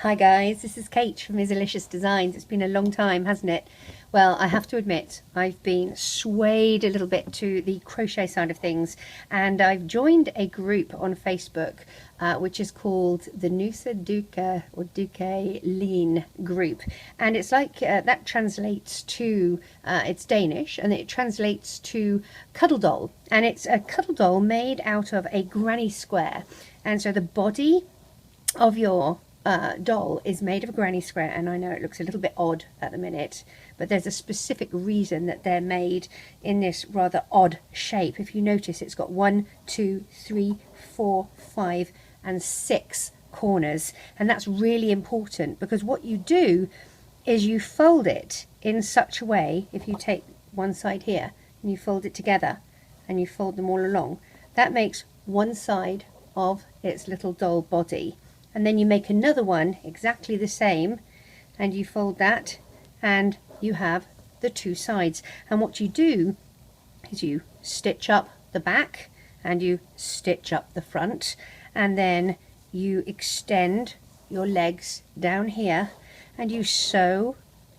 Hi guys, this is Kate from Izzalicious Designs. It's been a long time, hasn't it? Well, I have to admit, I've been swayed a little bit to the crochet side of things, and I've joined a group on Facebook which is called the Nusse-dukke or Dukke Lean group, and it's like that translates to it's Danish, and it translates to Cuddle doll, and it's a cuddle doll made out of a granny square, and so the body of your doll is made of a granny square, and I know it looks a little bit odd at the minute, but there's a specific reason that they're made in this rather odd shape. If you notice, it's got 1, 2, 3, 4, 5 and 6 corners, and that's really important because what you do is you fold it in such a way. If you take one side here and you fold it together and you fold them all along, that makes one side of its little doll body. And then you make another one exactly the same, and you fold that, and you have the two sides. And what you do is you stitch up the back and you stitch up the front, and then you extend your legs down here and you sew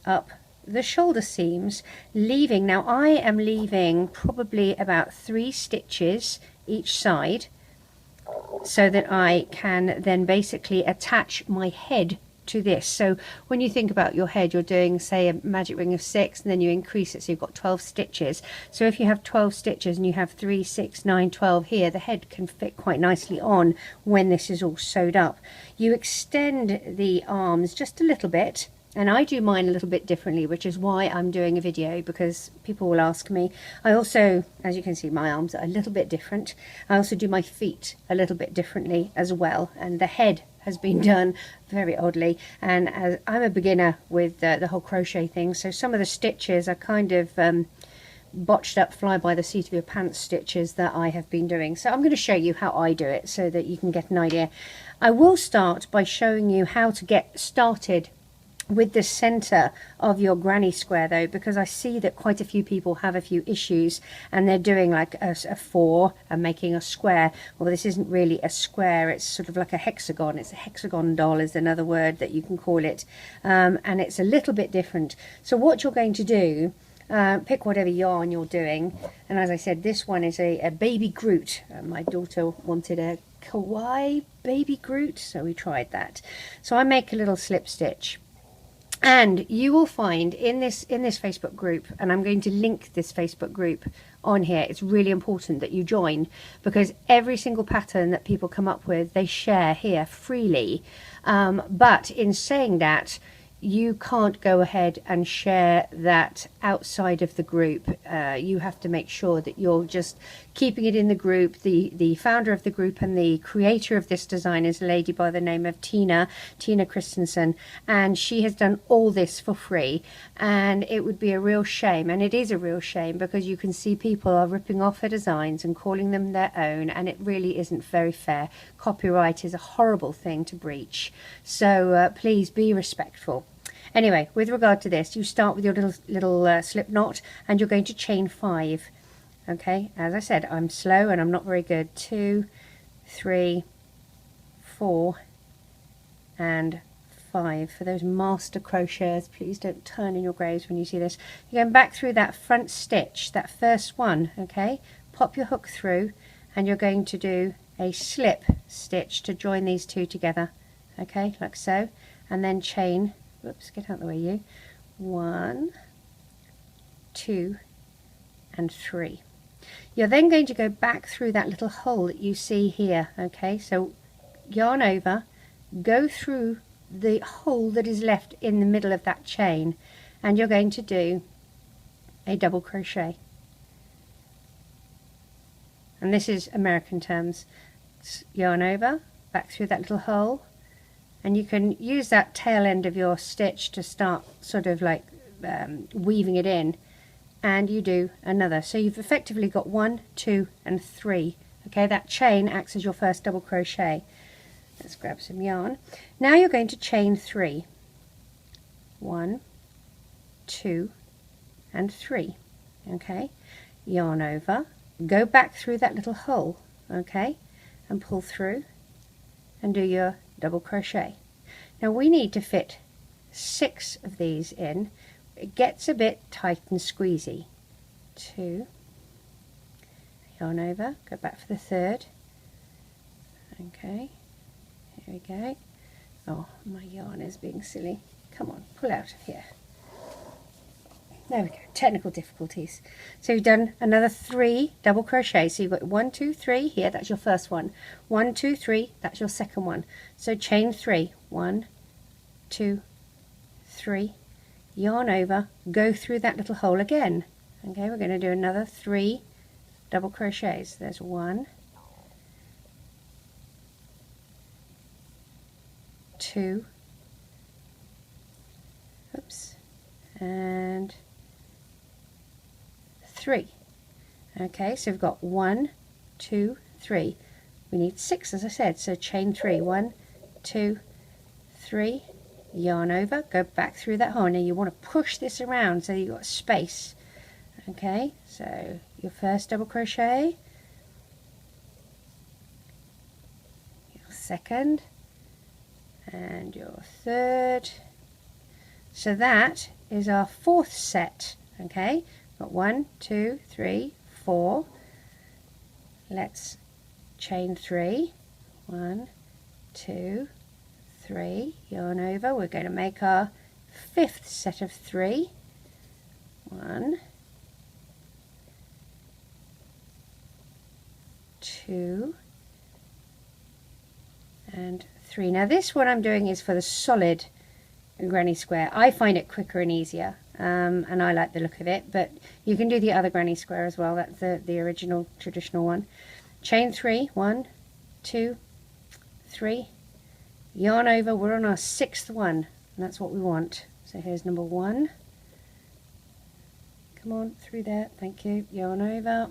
up the shoulder seams, leaving, now I am leaving probably about 3 stitches each side, so that I can then basically attach my head to this. So when you think about your head, you're doing, say, a magic ring of 6, and then you increase it, so you've got 12 stitches. So if you have 12 stitches and you have 3, 6, 9, 12 here, the head can fit quite nicely on when this is all sewed up. You extend the arms just a little bit, and I do mine a little bit differently, which is why I'm doing a video, because people will ask me. I also, as you can see, my arms are a little bit different. I also do my feet a little bit differently as well, and the head has been done very oddly. And as I'm a beginner with the whole crochet thing, so some of the stitches are kind of botched up, fly by the seat of your pants stitches that I have been doing. So I'm going to show you how I do it so that you can get an idea. I will start by showing you how to get started with the center of your granny square, though, because I see that quite a few people have a few issues and they're doing like a 4 and making a square. Well, this isn't really a square, it's sort of like a hexagon. It's a hexagon doll is another word that you can call it, and it's a little bit different. So what you're going to do, pick whatever yarn you're doing, and as I said, this one is a baby Groot. My daughter wanted a kawaii baby Groot, so we tried that. So I make a little slip stitch. And you will find in this Facebook group, and I'm going to link this Facebook group on here, it's really important that you join, because every single pattern that people come up with, they share here freely. But in saying that, you can't go ahead and share that outside of the group. You have to make sure that you're just keeping it in the group. The founder of the group and the creator of this design is a lady by the name of Tina Christensen, and she has done all this for free, and it would be a real shame, and it is a real shame, because you can see people are ripping off her designs and calling them their own, and it really isn't very fair. Copyright is a horrible thing to breach, so please be respectful. Anyway, with regard to this, you start with your little slip knot, and you're going to chain 5. Okay, as I said, I'm slow and I'm not very good. 2, 3, 4 and 5. For those master crocheters, please don't turn in your graves when you see this. You're going back through that front stitch, that first one. Okay, pop your hook through, and you're going to do a slip stitch to join these two together. Okay, like so, and then chain. Whoops, get out of the way, you. 1, 2 and 3. You're then going to go back through that little hole that you see here. Okay, so yarn over, go through the hole that is left in the middle of that chain, and you're going to do a double crochet. And this is American terms. Yarn over, back through that little hole, and you can use that tail end of your stitch to start sort of like weaving it in, and you do another. So you've effectively got 1, 2 and 3. Okay, that chain acts as your first double crochet. Let's grab some yarn. Now you're going to chain 3. 1, 2 and 3. Okay, yarn over, go back through that little hole, okay, and pull through and do your double crochet. Now we need to fit 6 of these in. It gets a bit tight and squeezy. 2, yarn over, go back for the third. Okay, here we go. Oh, my yarn is being silly. Come on, pull out of here. There we go, technical difficulties. So you've done another 3 double crochet. So you've got 1, 2, 3 here, that's your first one. 1, 2, 3, that's your second one. So chain 3, 1, 2, 3, yarn over, go through that little hole again. Okay, we're going to do another 3 double crochets. There's 1, 2, oops, and 3. Okay, so we've got 1, 2, 3. We need 6, as I said, so chain 3, 1, 2, 3, yarn over, go back through that hole. Now you want to push this around so you've got space. Okay, so your first double crochet, your second, and your third. So that is our 4th set. Okay, got 1, 2, 3, 4. Let's chain 3, 1, 2, 3, yarn over. We're going to make our 5th set of 3. 1, 2, and 3. Now this one I'm doing is for the solid granny square. I find it quicker and easier, and I like the look of it, but you can do the other granny square as well. That's the original traditional one. Chain 3, 1, 2, 3, yarn over. We're on our 6th one, and that's what we want. So here's number 1. Come on through there, thank you. Yarn over,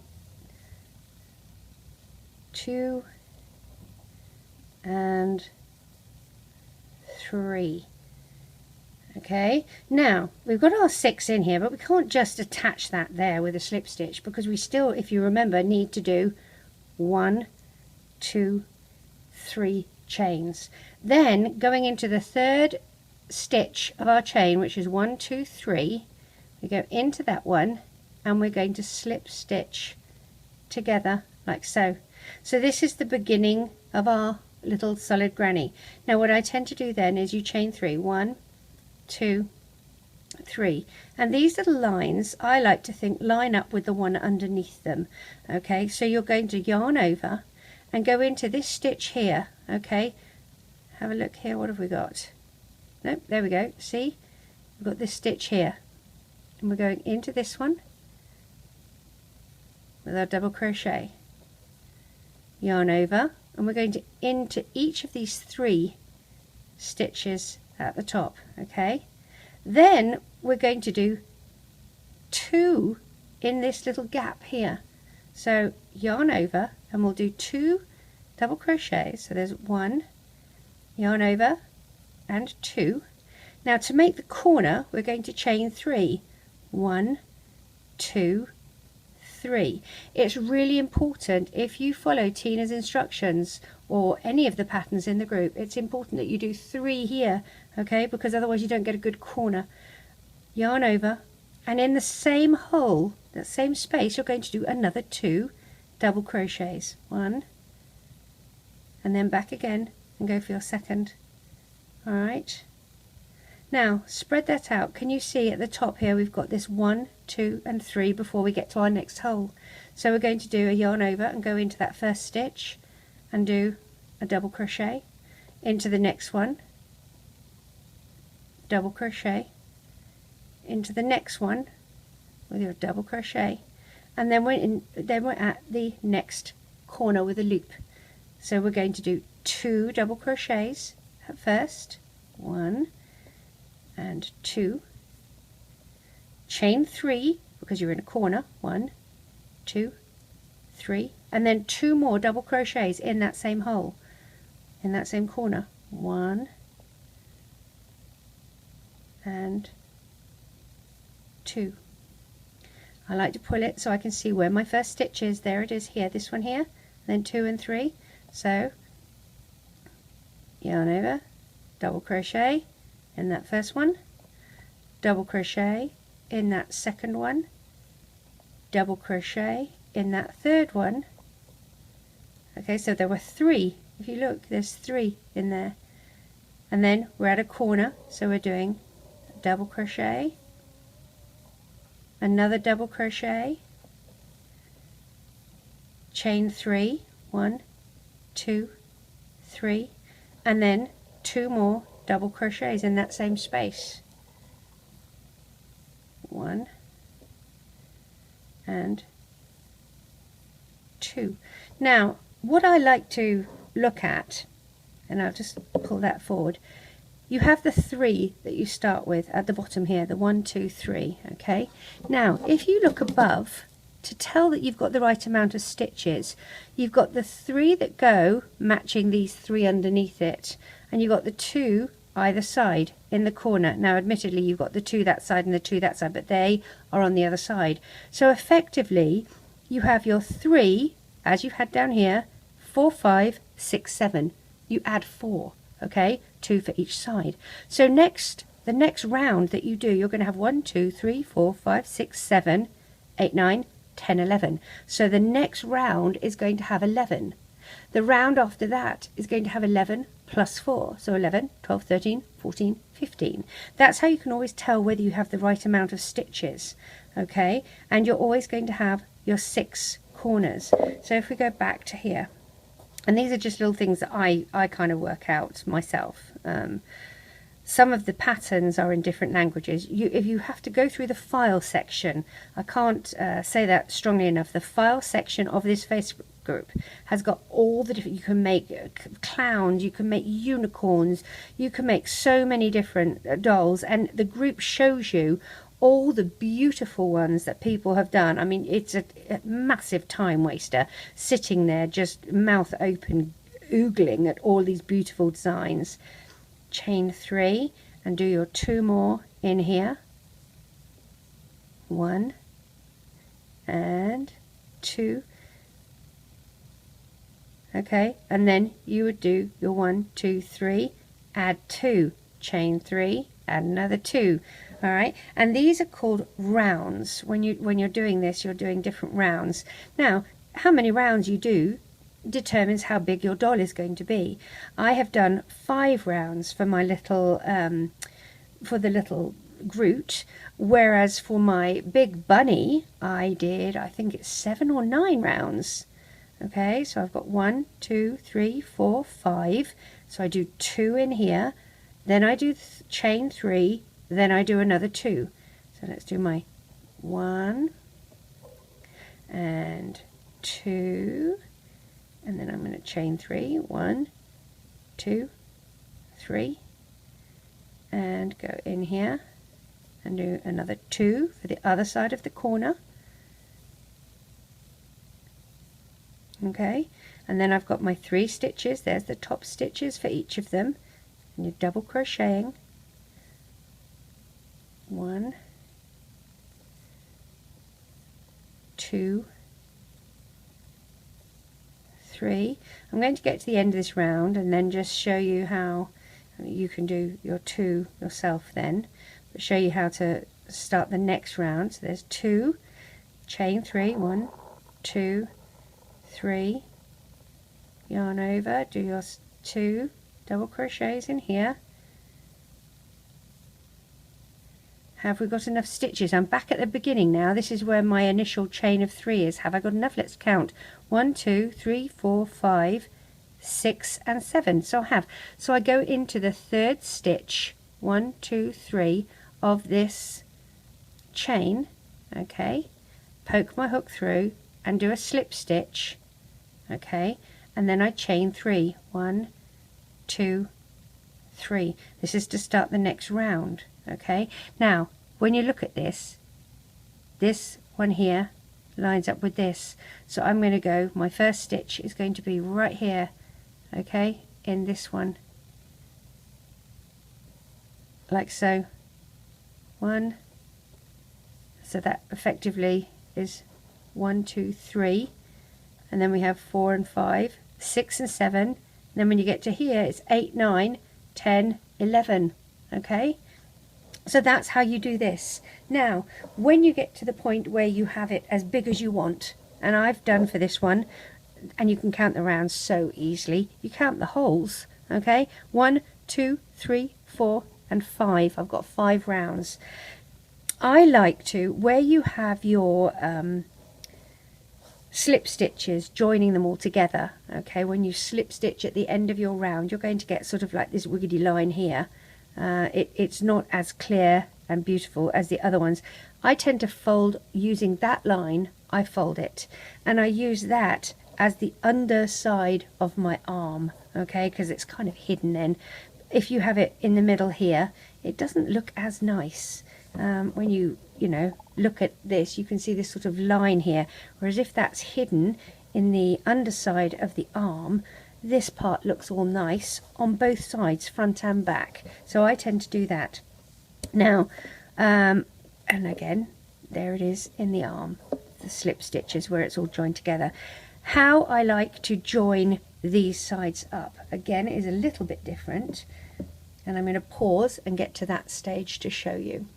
2, and 3. Okay, now we've got our 6 in here, but we can't just attach that there with a slip stitch, because we still, if you remember, need to do 1, 2, 3 chains. Then going into the 3rd stitch of our chain, which is 1, 2, 3, we go into that one and we're going to slip stitch together like so. So this is the beginning of our little solid granny. Now what I tend to do then is you chain 3, 1, 2, 3, and these little lines I like to think line up with the one underneath them. Okay, so you're going to yarn over and go into this stitch here. Okay, have a look here, what have we got? Nope, there we go, see, we've got this stitch here, and we're going into this one with our double crochet, yarn over, and we're going to into each of these 3 stitches at the top. Okay, then we're going to do 2 in this little gap here, so yarn over and we'll do 2 double crochets. So there's 1, yarn over, and 2. Now to make the corner we're going to chain 3, 1, 2, 3. It's really important, if you follow Tina's instructions or any of the patterns in the group, it's important that you do 3 here, okay, because otherwise you don't get a good corner. Yarn over, and in the same hole, that same space, you're going to do another 2 double crochets, 1, and then back again and go for your second. Alright, now spread that out. Can you see at the top here we've got this 1, 2 and 3 before we get to our next hole. So we're going to do a yarn over and go into that first stitch and do a double crochet, into the next one, double crochet, into the next one with your double crochet, and then we're at the next corner with a loop. So we're going to do 2 double crochets at first, 1 and 2, chain 3 because you're in a corner, 1, 2, 3, and then 2 more double crochets in that same hole, in that same corner, 1 and 2. I like to pull it so I can see where my first stitch is. There it is here, this one here, then 2 and 3. So yarn over, double crochet in that first one, double crochet in that second one, double crochet in that third one. Okay, so there were 3. If you look, there's 3 in there. And then we're at a corner, so we're doing a double crochet, another double crochet, chain 3, 1, 2, 3, and then 2 more double crochets in that same space. 1 and 2. Now, what I like to look at, and I'll just pull that forward, you have the 3 that you start with at the bottom here, the 1, 2, 3, okay? Now, if you look above, to tell that you've got the right amount of stitches, you've got the 3 that go matching these 3 underneath it, and you've got the 2 either side in the corner. Now admittedly you've got the 2 that side and the 2 that side, but they are on the other side. So effectively you have your 3 as you had down here, 4, 5, 6, 7. You add 4, okay, 2 for each side. So the next round that you do, you're going to have 1, 2, 3, 4, 5, 6, 7, 8, 9, 10, 11. So the next round is going to have 11. The round after that is going to have 11 plus 4. So 11, 12, 13, 14, 15. That's how you can always tell whether you have the right amount of stitches. Okay, and you're always going to have your 6 corners. So if we go back to here, and these are just little things that I kind of work out myself. Some of the patterns are in different languages. If you have to go through the file section, I can't say that strongly enough, the file section of this Facebook group has got all the different, you can make clowns, you can make unicorns, you can make so many different dolls, and the group shows you all the beautiful ones that people have done. I mean, it's a massive time waster sitting there just mouth open oogling at all these beautiful designs. Chain 3 and do your 2 more in here, 1 and 2, okay, and then you would do your 1, 2, 3, add 2, chain 3, add another 2. All right, and these are called rounds. When you're doing this, you're doing different rounds. Now, how many rounds you do determines how big your doll is going to be. I have done 5 rounds for my little for the little Groot, whereas for my big bunny I did, I think it's 7 or 9 rounds. Okay, so I've got 1, 2, 3, 4, 5. So I do 2 in here, then I do chain 3, then I do another 2. So let's do my 1 and 2, and then I'm going to chain 3, 1, 2, 3, and go in here and do another 2 for the other side of the corner. Okay, and then I've got my 3 stitches. There's the top stitches for each of them, and you're double crocheting. 1, 2, 3. I'm going to get to the end of this round and then just show you how you can do your 2 yourself then, but show you how to start the next round. So there's 2, chain 3, 1, 2, 3, yarn over, do your 2 double crochets in here. Have we got enough stitches? I'm back at the beginning now. This is where my initial chain of 3 is. Have I got enough? Let's count. 1, 2, 3, 4, 5, 6 and 7. So I have. So I go into the 3rd stitch, 1, 2, 3 of this chain, okay, poke my hook through and do a slip stitch, okay, and then I chain 3, 1, 2, 3. This is to start the next round. Okay, now when you look at this one here lines up with this, so I'm going to go, my first stitch is going to be right here, okay, in this one, like so. 1, so that effectively is 1, 2, 3, and then we have 4 and 5, 6 and 7, and then when you get to here it's 8, 9, 10, 11. Okay, so that's how you do this. Now when you get to the point where you have it as big as you want, and I've done for this one, and you can count the rounds so easily, you count the holes. Okay, 1, 2, 3, 4 and 5. I've got 5 rounds. I like to, where you have your slip stitches, joining them all together, okay, when you slip stitch at the end of your round, you're going to get sort of like this wiggly line here. It's not as clear and beautiful as the other ones. I tend to fold using that line. I fold it and I use that as the underside of my arm, okay, because it's kind of hidden then. If you have it in the middle here, it doesn't look as nice. When you know, look at this, you can see this sort of line here, whereas if that's hidden in the underside of the arm, this part looks all nice on both sides, front and back. So I tend to do that. Now, and again, there it is in the arm, the slip stitches where it's all joined together. How I like to join these sides up, again, is a little bit different, and I'm going to pause and get to that stage to show you.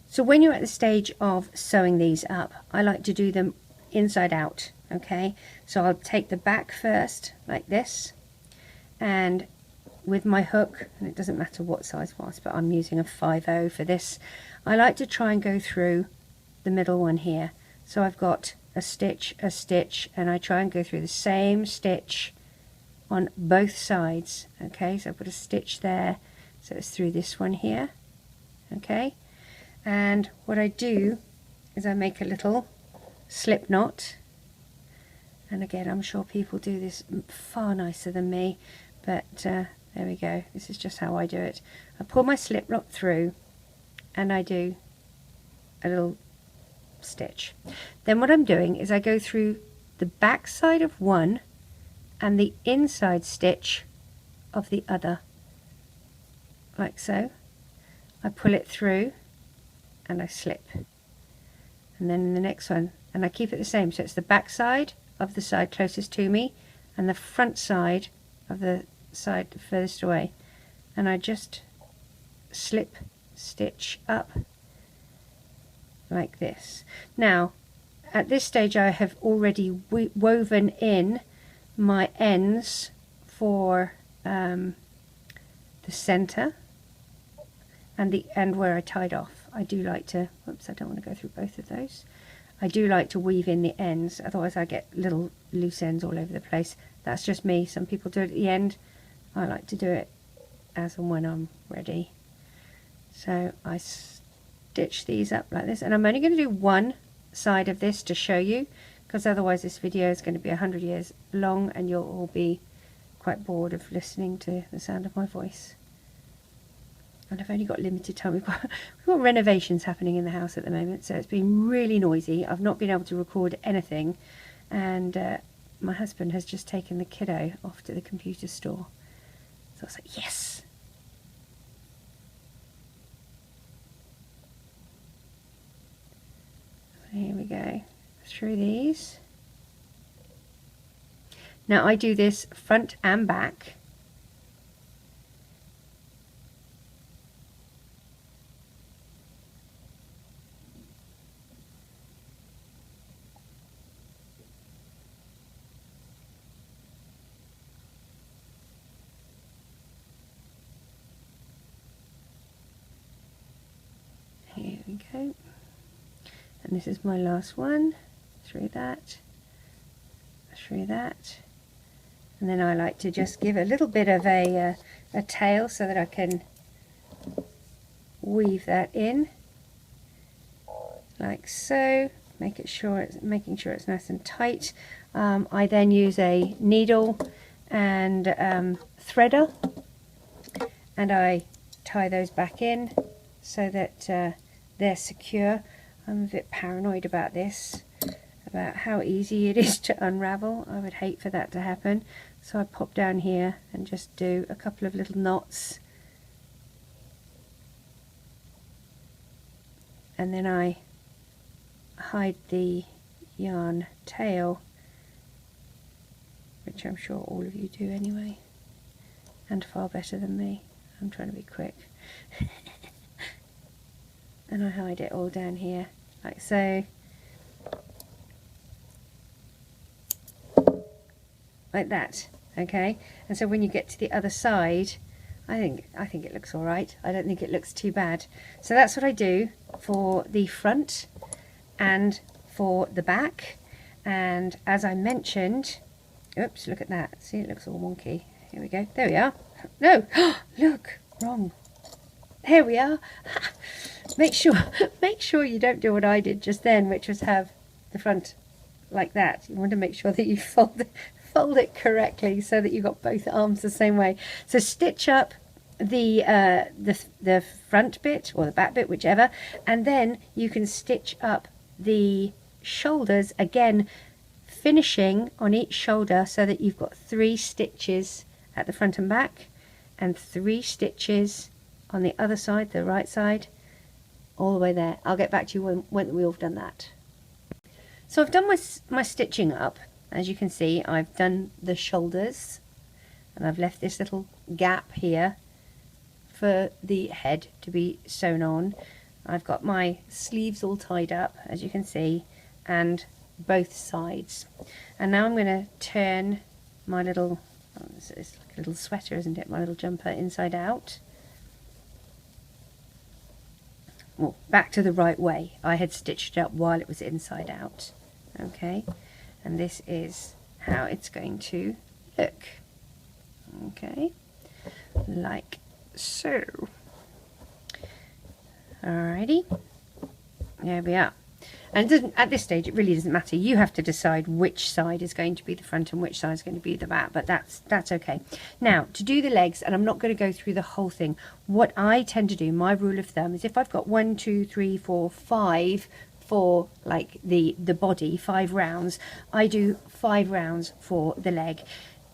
So when you're at the stage of sewing these up, I like to do them inside out, okay? So I'll take the back first, like this, and with my hook, and it doesn't matter what size was, but I'm using a 5/0 for this, I like to try and go through the middle one here. So I've got a stitch, and I try and go through the same stitch on both sides, okay? So I put a stitch there, so it's through this one here, okay? And what I do is I make a little slip knot, and again, I'm sure people do this far nicer than me, but there we go. This is just how I do it. I pull my slip knot through and I do a little stitch. Then what I'm doing is I go through the back side of one and the inside stitch of the other, like so. I pull it through and I slip, and then in the next one, and I keep it the same, so it's the back side of the side closest to me and the front side of the side furthest away, and I just slip stitch up like this. Now at this stage I have already woven in my ends for the center and the end where I tied off. I do like to, whoops, I don't want to go through both of those. I do like to weave in the ends, otherwise I get little loose ends all over the place. That's just me. Some people do it at the end. I like to do it as and when I'm ready. So I stitch these up like this, and I'm only going to do one side of this to show you, because otherwise this video is going to be 100 years long and you'll all be quite bored of listening to the sound of my voice. And I've only got limited time. We've got renovations happening in the house at the moment, so it's been really noisy. I've not been able to record anything, and my husband has just taken the kiddo off to the computer store. So I was like, yes! Here we go, through these. Now I do this front and back. Here we go. And this is my last one, through that, and then I like to just give a little bit of a tail so that I can weave that in, like so, making sure it's nice and tight. I then use a needle and threader, and I tie those back in so that they're secure. I'm a bit paranoid about this, about how easy it is to unravel. I would hate for that to happen. So I pop down here and just do a couple of little knots. And then I hide the yarn tail, which I'm sure all of you do anyway, and far better than me. I'm trying to be quick. And I hide it all down here, like so. Like that, okay? And so when you get to the other side, I think it looks all right. I don't think it looks too bad. So that's what I do for the front and for the back. And as I mentioned, oops, look at that. See, it looks all wonky. Here we go. There we are. No, look, wrong. There we are. Make sure you don't do what I did just then, which was have the front like that. You want to make sure that you fold it correctly so that you've got both arms the same way. So stitch up the front bit or the back bit, whichever, and then you can stitch up the shoulders again, finishing on each shoulder so that you've got 3 stitches at the front and back and 3 stitches on the other side, the right side, all the way there. I'll get back to you when we've done that. So I've done my stitching up. As you can see, I've done the shoulders and I've left this little gap here for the head to be sewn on. I've got my sleeves all tied up, as you can see, and both sides. And now I'm going to turn my little, it's like a little sweater, isn't it? My little jumper inside out. Well, back to the right way. I had stitched it up while it was inside out. Okay, and this is how it's going to look. Okay, like so. Alrighty, there we are. And it doesn't, at this stage, it really doesn't matter. You have to decide which side is going to be the front and which side is going to be the back, but that's okay. Now, to do the legs, and I'm not going to go through the whole thing, what I tend to do, my rule of thumb, is if I've got 1, 2, 3, 4, 5 for like the body, 5 rounds, I do 5 rounds for the leg.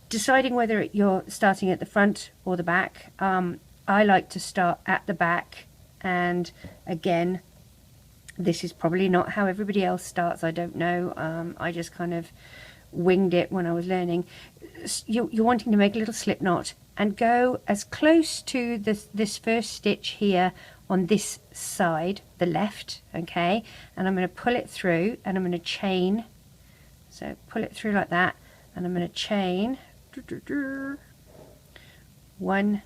Deciding whether you're starting at the front or the back, I like to start at the back, and again, this is probably not how everybody else starts, I don't know. I just kind of winged it when I was learning. You're wanting to make a little slip knot and go as close to this first stitch here on this side, the left, okay? And I'm going to pull it through and I'm going to chain. So pull it through like that and I'm going to chain 1,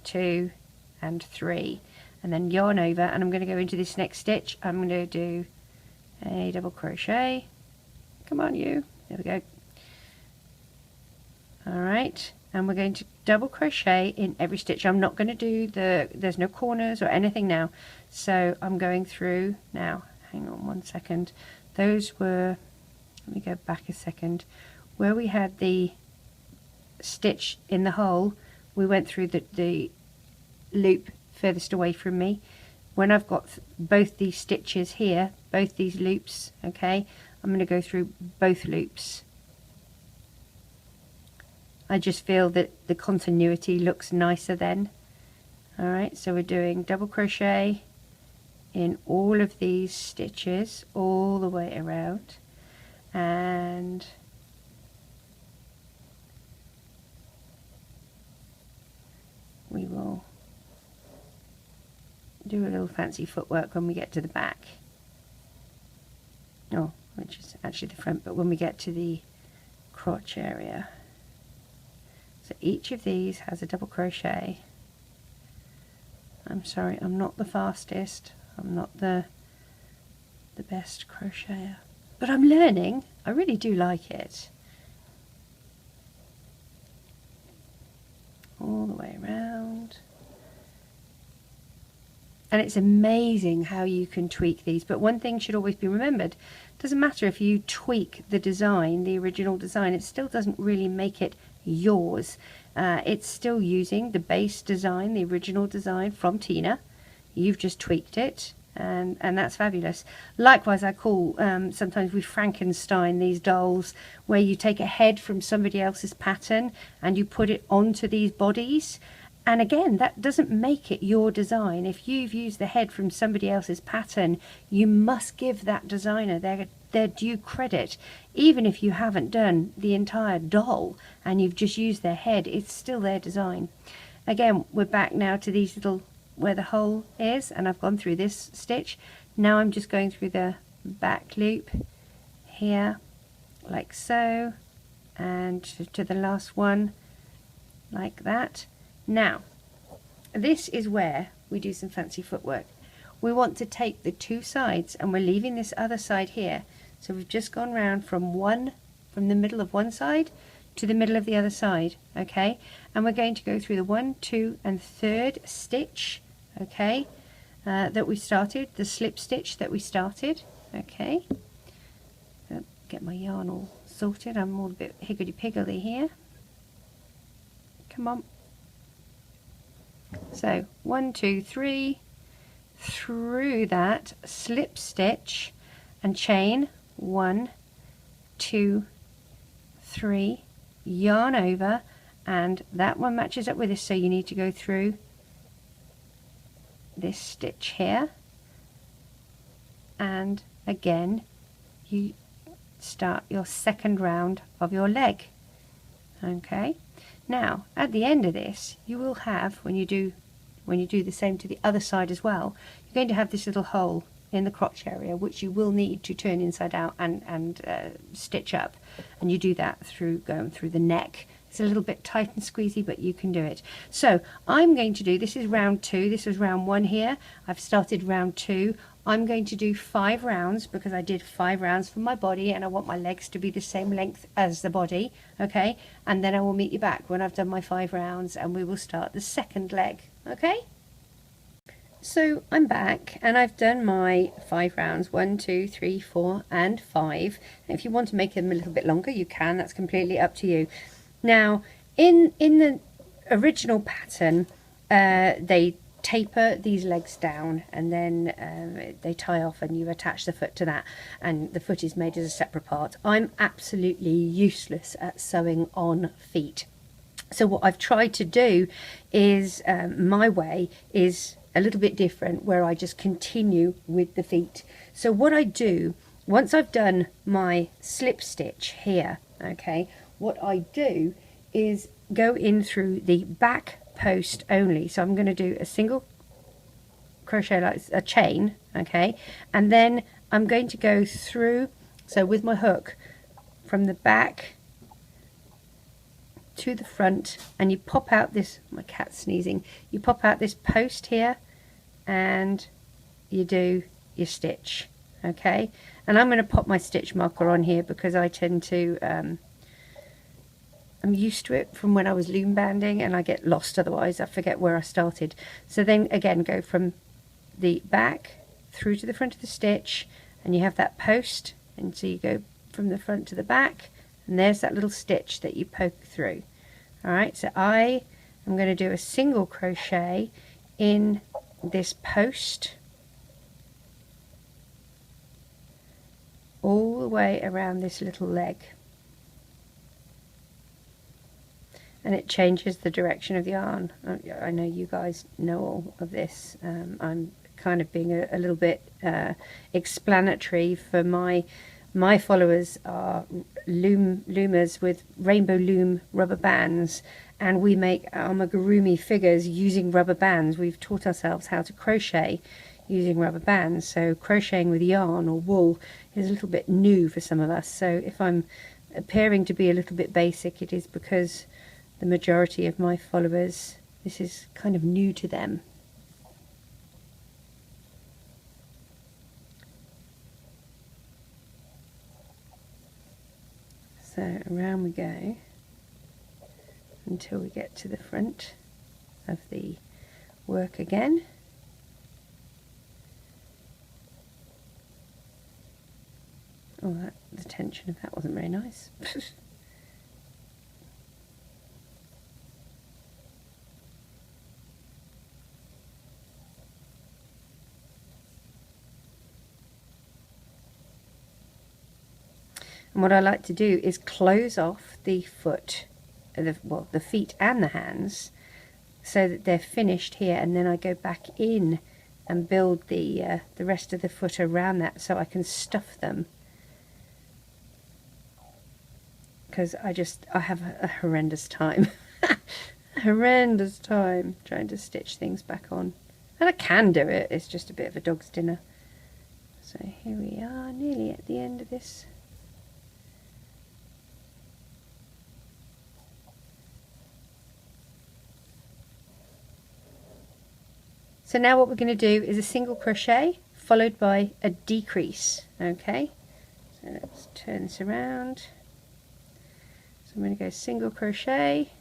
2 and 3. And then yarn over, and I'm going to go into this next stitch. I'm going to do a double crochet. Come on, you. There we go. All right, and we're going to double crochet in every stitch. I'm not going to do there's no corners or anything now. So I'm going through now. Hang on 1 second. Those were, let me go back a second. Where we had the stitch in the hole, we went through the loop furthest away from me. When I've got both these stitches here, both these loops, okay, I'm going to go through both loops. I just feel that the continuity looks nicer then. Alright, so we're doing double crochet in all of these stitches all the way around, and we will do a little fancy footwork when we get to the back. Oh, which is actually the front, but when we get to the crotch area. So each of these has a double crochet. I'm sorry, I'm not the fastest. I'm not the best crocheter. But I'm learning. I really do like it. All the way around. And it's amazing how you can tweak these, but one thing should always be remembered: it doesn't matter if you tweak the design, the original design, it still doesn't really make it yours. It's still using the base design, the original design from Tina. You've just tweaked it, and that's fabulous. Likewise, I call sometimes we Frankenstein these dolls, where you take a head from somebody else's pattern and you put it onto these bodies. And again, that doesn't make it your design. If you've used the head from somebody else's pattern, you must give that designer their due credit. Even if you haven't done the entire doll and you've just used their head, it's still their design. again, we're back now to these little, where the hole is, and I've gone through this stitch. Now I'm just going through the back loop here, like so, and to the last one, like that. Now, this is where we do some fancy footwork. We want to take the two sides, and we're leaving this other side here. So we've just gone round from the middle of one side to the middle of the other side, okay? And we're going to go through the 1, 2, and 3rd stitch, okay, that we started, the slip stitch that we started, okay? Get my yarn all sorted. I'm all a bit higgledy-piggledy here. Come on. So 1, 2, 3, through that slip stitch and chain 1, 2, 3, yarn over, and that one matches up with this, so you need to go through this stitch here, and again you start your second round of your leg. Okay, now at the end of this you will have, when you do the same to the other side as well, you're going to have this little hole in the crotch area which you will need to turn inside out and stitch up, and you do that through going through the neck. It's a little bit tight and squeezy, but you can do it. So I'm going to do, this is round 2, this was round 1 here, I've started round 2. I'm going to do 5 rounds because I did 5 rounds for my body and I want my legs to be the same length as the body, okay? And then I will meet you back when I've done my 5 rounds and we will start the second leg, okay? So I'm back and I've done my 5 rounds, 1, 2, 3, 4 and 5. And if you want to make them a little bit longer, you can, that's completely up to you. Now in the original pattern, they taper these legs down and then they tie off and you attach the foot to that, and the foot is made as a separate part. I'm absolutely useless at sewing on feet, so what I've tried to do is my way is a little bit different, where I just continue with the feet. So what I do, once I've done my slip stitch here, okay, what I do is go in through the back post only. So I'm going to do a single crochet, like a chain, okay, and then I'm going to go through, so with my hook from the back to the front, and you pop out this, my cat's sneezing, you pop out this post here and you do your stitch, okay. And I'm going to pop my stitch marker on here because I tend to I'm used to it from when I was loom banding and I get lost otherwise, I forget where I started. So then again, go from the back through to the front of the stitch, and you have that post, and so you go from the front to the back, and there's that little stitch that you poke through. Alright, so I am going to do a single crochet in this post all the way around this little leg. And it changes the direction of the yarn. I know you guys know all of this. I'm kind of being a little bit explanatory for my followers are loomers with Rainbow Loom rubber bands, and we make Amigurumi figures using rubber bands. We've taught ourselves how to crochet using rubber bands, so crocheting with yarn or wool is a little bit new for some of us. So if I'm appearing to be a little bit basic, it is because the majority of my followers, this is kind of new to them. So around we go until we get to the front of the work again. Oh, the tension of that wasn't very nice. And what I like to do is close off the foot, the feet and the hands, so that they're finished here, and then I go back in and build the rest of the foot around that so I can stuff them. Because I have a horrendous time horrendous time trying to stitch things back on. And I can do it, it's just a bit of a dog's dinner. So here we are, nearly at the end of this. So now what we're going to do is a single crochet followed by a decrease. Okay, so let's turn this around. So I'm going to go single crochet.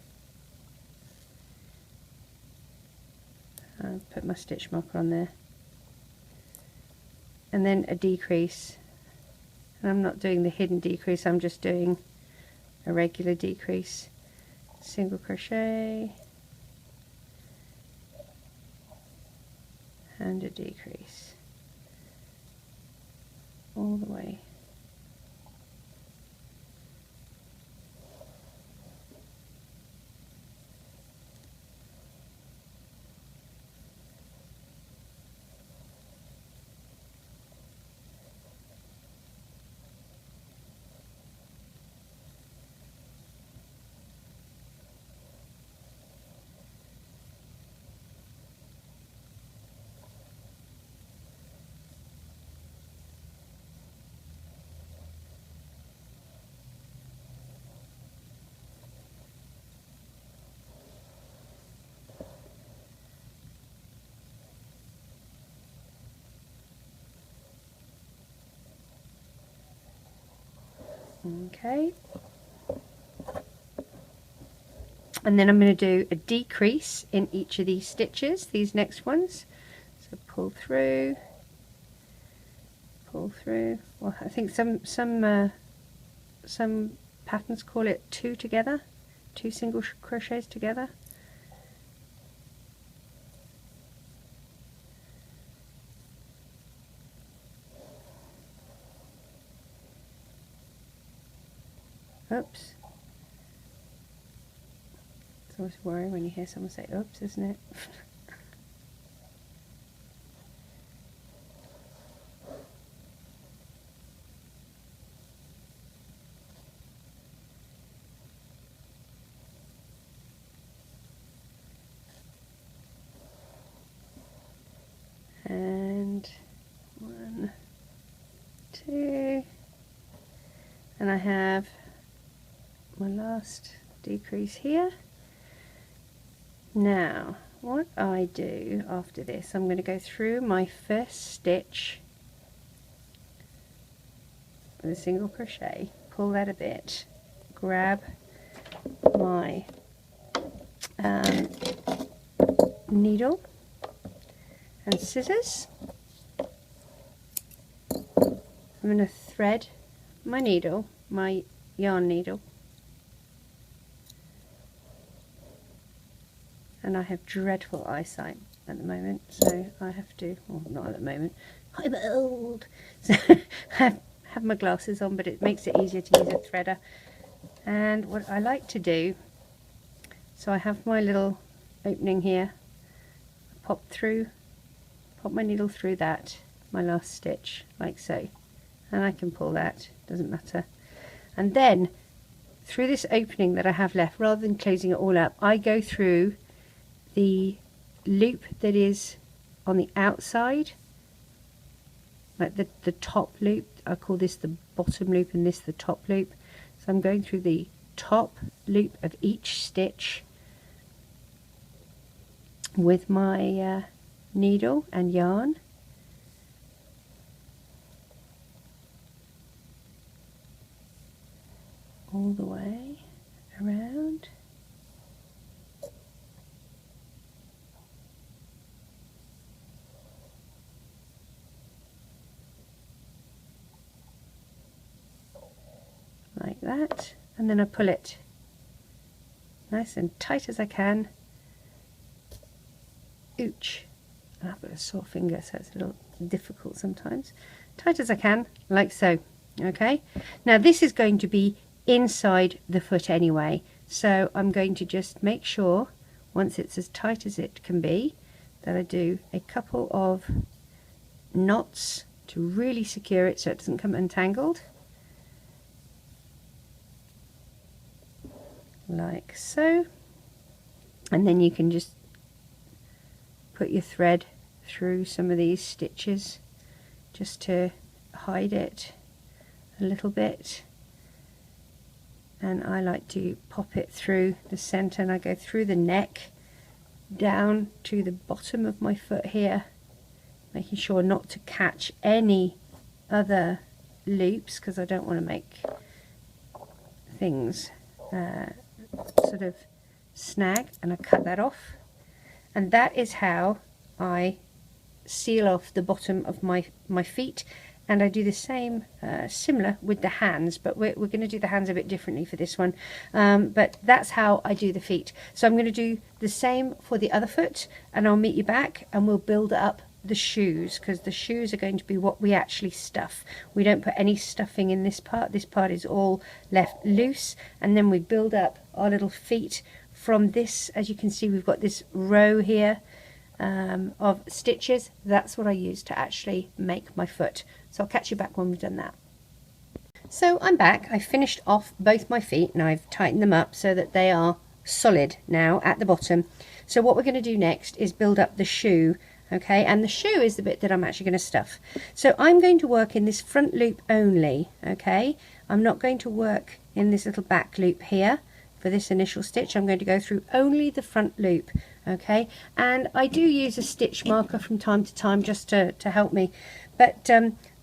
I'll put my stitch marker on there. And then a decrease. And I'm not doing the hidden decrease, I'm just doing a regular decrease. Single crochet. And a decrease. All the way. Okay, and then I'm going to do a decrease in each of these stitches, these next ones. So pull through. Well, I think some patterns call it two together, two single crochets together. Oops. It's always worrying when you hear someone say oops, isn't it? And 1, 2, and I have my last decrease here. Now what I do after this, I'm going to go through my first stitch with a single crochet, pull that a bit, grab my needle and scissors. I'm going to thread my needle, my yarn needle, and I have dreadful eyesight at the moment, so I have to, well, not at the moment, I'm old, so I have my glasses on, but it makes it easier to use a threader. And what I like to do, so I have my little opening here, pop my needle through that, my last stitch, like so, and I can pull that, doesn't matter. And then through this opening that I have left, rather than closing it all up, I go through the loop that is on the outside, like the top loop. I call this the bottom loop and this the top loop. So I'm going through the top loop of each stitch with my needle and yarn. All the way around. Like that, and then I pull it nice and tight as I can. Ouch. I've got a sore finger, so it's a little difficult sometimes. Tight as I can, like so. Okay, now this is going to be inside the foot anyway, so I'm going to just make sure, once it's as tight as it can be, that I do a couple of knots to really secure it so it doesn't come untangled. Like so. and then you can just put your thread through some of these stitches just to hide it a little bit. And I like to pop it through the center, and I go through the neck down to the bottom of my foot here, making sure not to catch any other loops, because I don't want to make things sort of snag, and I cut that off. And that is how I seal off the bottom of my feet. And I do the same, similar with the hands, but we're going to do the hands a bit differently for this one. But that's how I do the feet. So I'm going to do the same for the other foot, and I'll meet you back and we'll build up the shoes, because the shoes are going to be what we actually stuff. We don't put any stuffing in this part. This part is all left loose, and then we build up our little feet from this. As you can see, we've got this row here of stitches. That's what I use to actually make my foot. So I'll catch you back when we've done that. So I'm back. I finished off both my feet and I've tightened them up so that they are solid now at the bottom. So what we're going to do next is build up the shoe. Okay, and the shoe is the bit that I'm actually going to stuff. So I'm going to work in this front loop only. Okay, I'm not going to work in this little back loop here for this initial stitch. I'm going to go through only the front loop. Okay, and I do use a stitch marker from time to time just to help me, but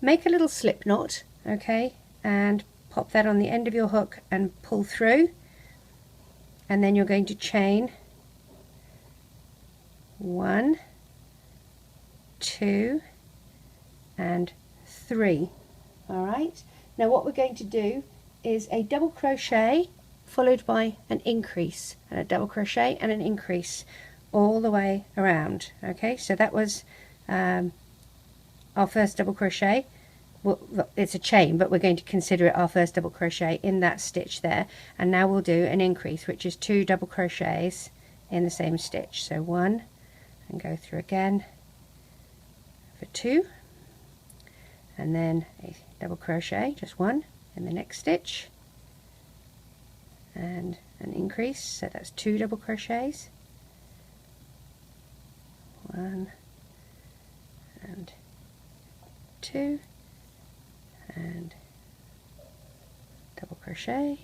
make a little slip knot, okay, and pop that on the end of your hook and pull through, and then you're going to chain 1, 2 and 3. All right, now what we're going to do is a double crochet followed by an increase, and a double crochet and an increase all the way around. Okay, so that was our first double crochet. Well, it's a chain, but we're going to consider it our first double crochet in that stitch there. And now we'll do an increase, which is 2 double crochets in the same stitch. So 1, and go through again for 2, and then a double crochet, just 1 in the next stitch, and an increase, so that's 2 double crochets, 1 and 2, and double crochet,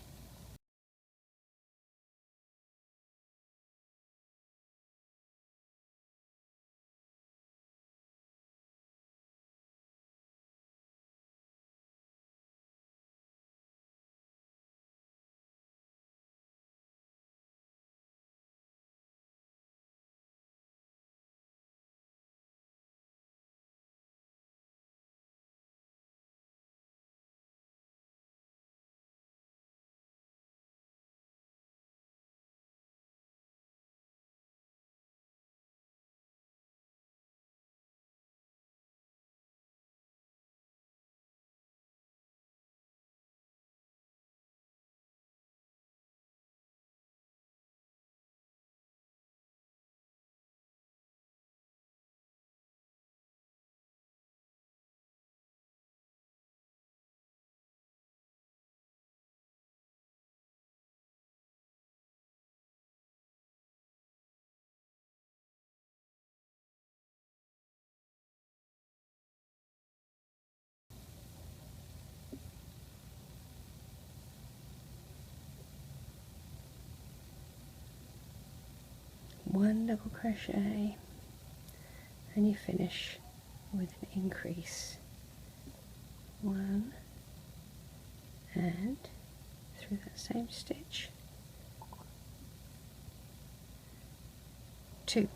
one double crochet, and you finish with an increase, 1, and through that same stitch, 2.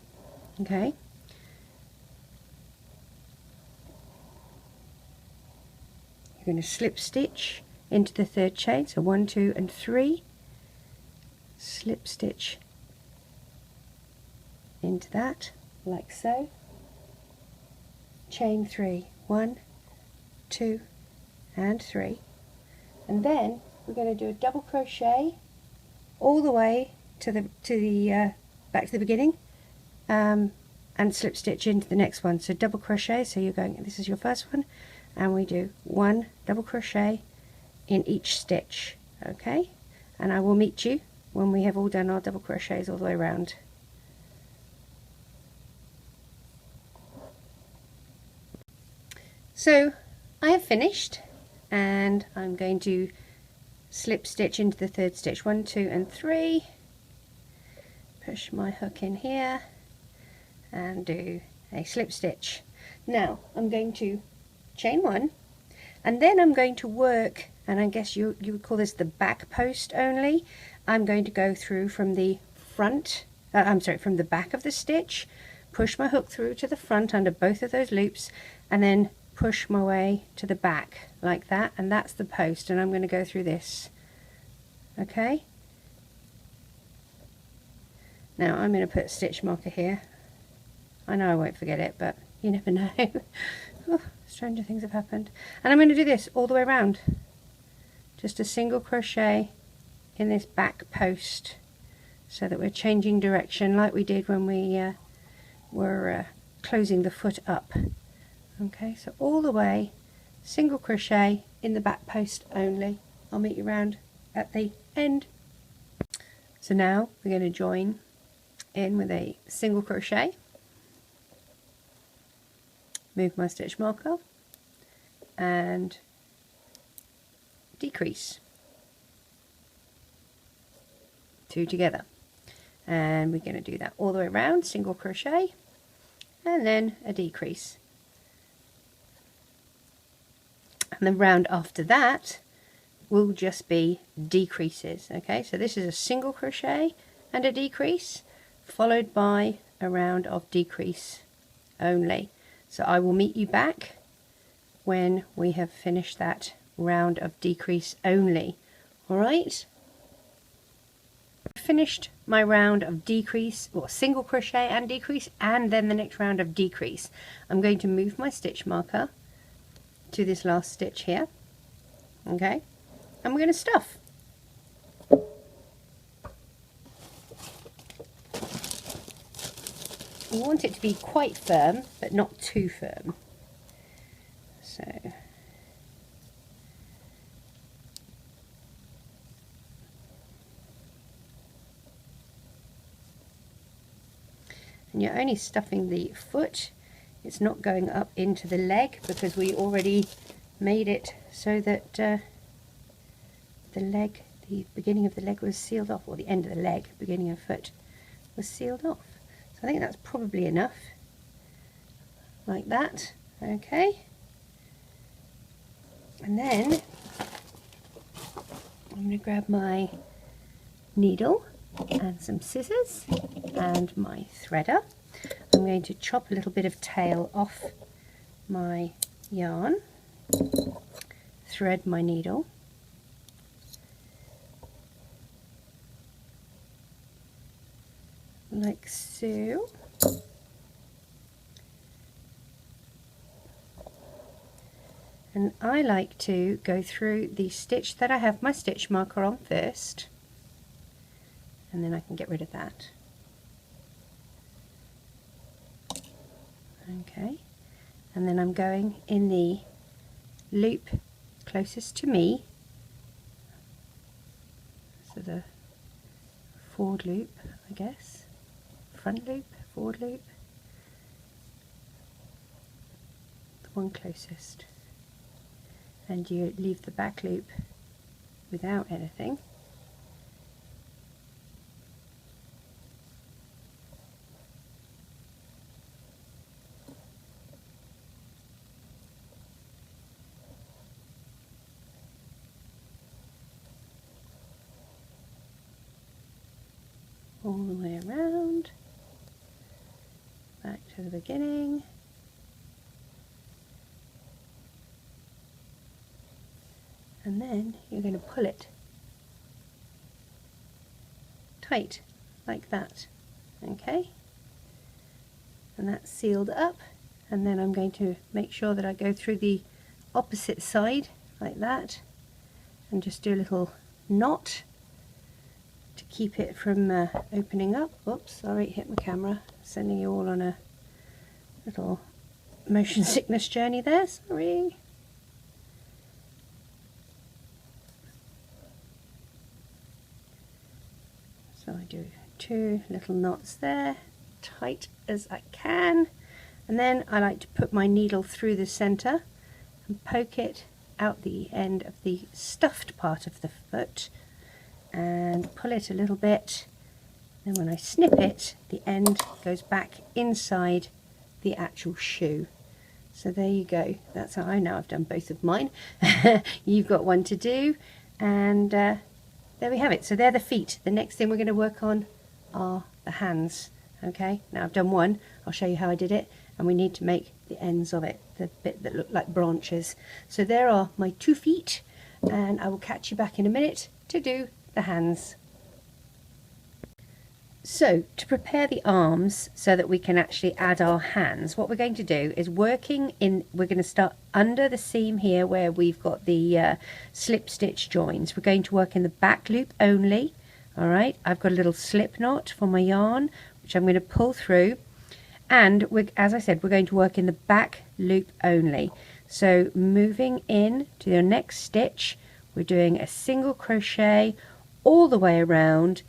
Okay, you're going to slip stitch into the third chain, so 1, 2 and 3, slip stitch into that like so, chain 3, 1, 2 and 3, and then we're going to do a double crochet all the way to the back to the beginning, and slip stitch into the next one. So double crochet, so you're going, this is your first one, and we do 1 double crochet in each stitch. Okay, and I will meet you when we have all done our double crochets all the way around. So I have finished, and I'm going to slip stitch into the third stitch, 1, 2 and 3, push my hook in here and do a slip stitch. Now I'm going to chain 1, and then I'm going to work, and I guess you would call this the back post only. I'm going to go through from the front, from the back of the stitch, push my hook through to the front under both of those loops, and then push my way to the back like that, and that's the post, and I'm going to go through this. Okay, now I'm going to put a stitch marker here. I know I won't forget it, but you never know. Oh, stranger things have happened. And I'm going to do this all the way around, just a single crochet in this back post, so that we're changing direction like we did when we were closing the foot up. Okay, so all the way, single crochet in the back post only. I'll meet you round at the end. So now we're going to join in with a single crochet, move my stitch marker and decrease, 2 together, and we're going to do that all the way around, single crochet and then a decrease. And the round after that will just be decreases. Okay, so this is a single crochet and a decrease, followed by a round of decrease only. So I will meet you back when we have finished that round of decrease only. All right, finished my round of decrease, or single crochet and decrease, and then the next round of decrease. I'm going to move my stitch marker to this last stitch here. Okay, and we're going to stuff. We want it to be quite firm, but not too firm. So and you're only stuffing the foot. It's not going up into the leg, because we already made it so that the beginning of the leg was sealed off, or the end of the leg, beginning of foot, was sealed off. So I think that's probably enough, like that. Okay, and then I'm going to grab my needle and some scissors and my threader. I'm going to chop a little bit of tail off my yarn, thread my needle, like so, and I like to go through the stitch that I have my stitch marker on first, and then I can get rid of that. Okay, and then I'm going in the loop closest to me, so the forward loop, I guess, front loop, forward loop, the one closest, and you leave the back loop without anything. All the way around, back to the beginning, and then you're going to pull it tight like that. Okay, and that's sealed up, and then I'm going to make sure that I go through the opposite side like that and just do a little knot to keep it from opening up. Oops, sorry, hit my camera, sending you all on a little motion sickness journey there, sorry. So I do 2 little knots there, tight as I can, and then I like to put my needle through the center and poke it out the end of the stuffed part of the foot and pull it a little bit. Then when I snip it, the end goes back inside the actual shoe. So there you go. That's how I know I've done both of mine. You've got one to do, and there we have it. So they're the feet. The next thing we're going to work on are the hands. Okay, now I've done one. I'll show you how I did it, and we need to make the ends of it, the bit that look like branches. So there are my 2 feet, and I will catch you back in a minute to do the hands. So to prepare the arms so that we can actually add our hands, what we're going to do is we're going to start under the seam here where we've got the slip stitch joins. We're going to work in the back loop only. All right, I've got a little slip knot for my yarn which I'm going to pull through, and as I said, we're going to work in the back loop only. So moving in to the next stitch, we're doing a single crochet all the way around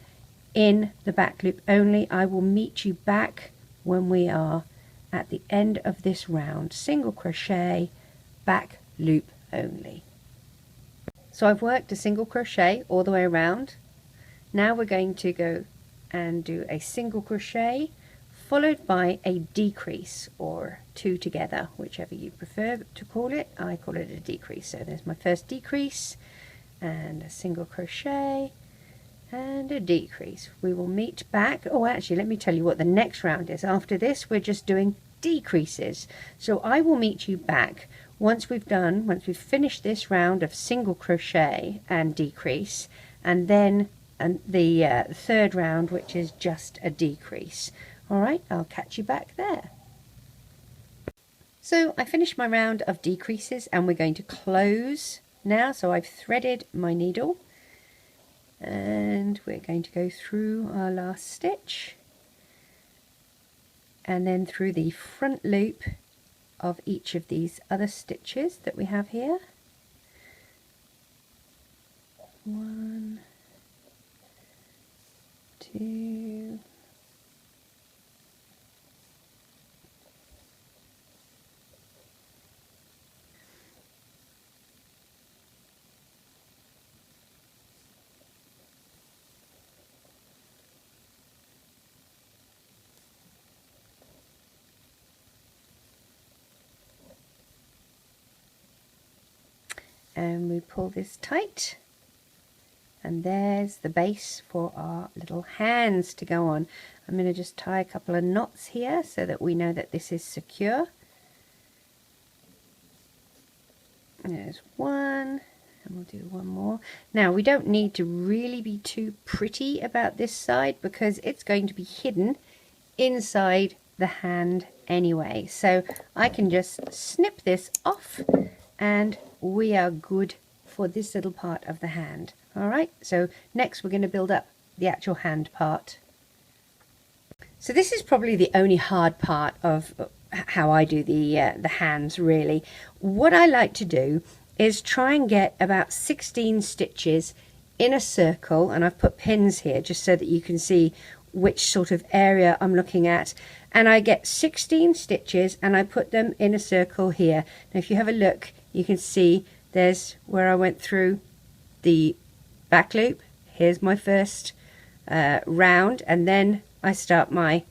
in the back loop only. I will meet you back when we are at the end of this round. Single crochet, back loop only. So I've worked a single crochet all the way around. Now we're going to go and do a single crochet followed by a decrease, or 2 together, whichever you prefer to call it. I call it a decrease. So there's my first decrease and a single crochet and a decrease. We will meet back. Oh, actually, let me tell you what the next round is. After this, we're just doing decreases. So I will meet you back once we've finished this round of single crochet and decrease, and then the third round, which is just a decrease. All right, I'll catch you back there. So I finished my round of decreases, and we're going to close now. So I've threaded my needle, and we're going to go through our last stitch and then through the front loop of each of these other stitches that we have here. 1, 2, and we pull this tight, and there's the base for our little hands to go on. I'm going to just tie a couple of knots here so that we know that this is secure. There's one, and we'll do one more. Now we don't need to really be too pretty about this side because it's going to be hidden inside the hand anyway, so I can just snip this off and we are good for this little part of the hand. All right, so next we're going to build up the actual hand part. So this is probably the only hard part of how I do the hands, really. What I like to do is try and get about 16 stitches in a circle, and I've put pins here just so that you can see which sort of area I'm looking at, and I get 16 stitches and I put them in a circle here. Now if you have a look, you can see there's where I went through the back loop. Here's my first round, and then I start my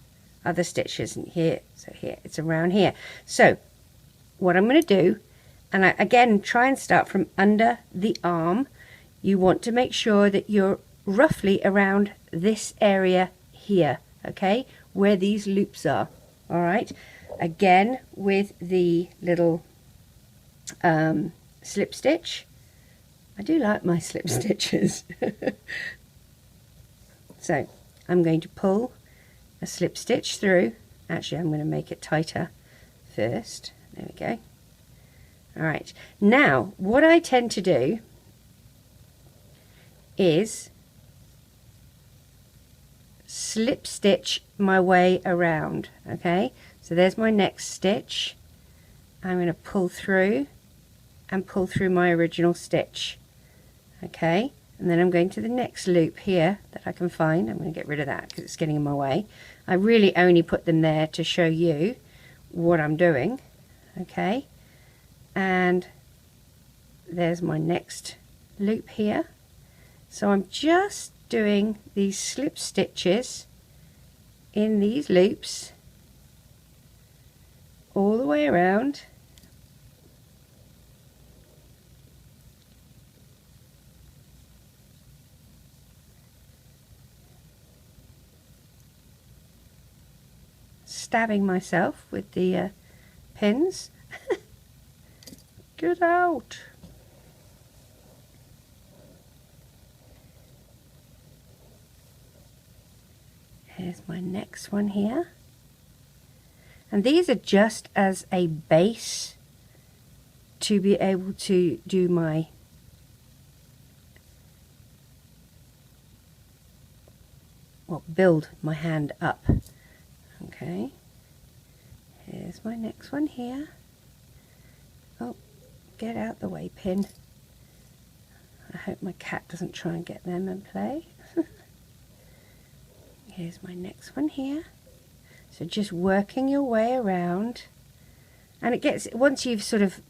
other stitches, and here, so here it's around here. So what I'm going to do, and I again try and start from under the arm. You want to make sure that you're roughly around this area here, okay, where these loops are. All right, again with the little slip stitch. I do like my slip stitches. So I'm going to pull a slip stitch through. Actually, I'm going to make it tighter first. There we go. All right, now what I tend to do is slip stitch my way around. Okay, so there's my next stitch. I'm going to pull through and pull through my original stitch. Okay, and then I'm going to the next loop here that I can find. I'm going to get rid of that because it's getting in my way. I really only put them there to show you what I'm doing. Okay, and there's my next loop here. So I'm just doing these slip stitches in these loops all the way around. Stabbing myself with the pins. Get out! Here's my next one here. And these are just as a base to be able to do my build my hand up. Okay, here's my next one here. Oh, get out the way, pin. I hope my cat doesn't try and get them and play. Here's my next one here. So just working your way around, and it gets, once you've sort of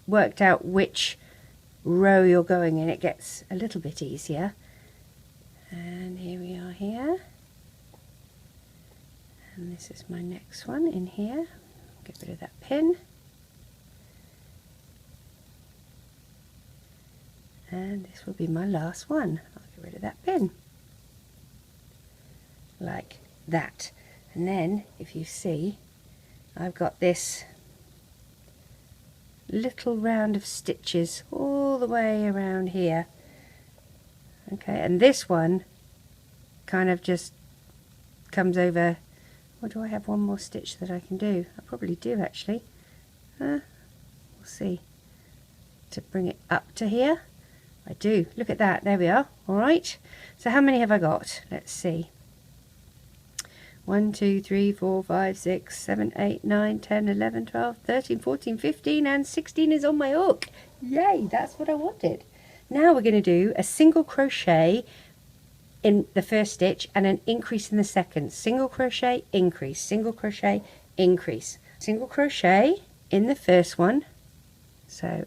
worked out which row you're going in, it gets a little bit easier. And here we are here. And this is my next one in here. Get rid of that pin. And this will be my last one. I'll get rid of that pin. Like that. And then, if you see, I've got this little round of stitches all the way around here. Okay, and this one kind of just comes over. Or do I have one more stitch that I can do? I probably do actually. We'll see. To bring it up to here. I do. Look at that. There we are. Alright. So how many have I got? Let's see. 1, 2, 3, 4, 5, 6, 7, 8, 9, 10, 11, 12, 13, 14, 15 and 16 is on my hook. Yay, that's what I wanted. Now we're going to do a single crochet in the first stitch and an increase in the second. Single crochet, increase, single crochet, increase. Single crochet in the first one. So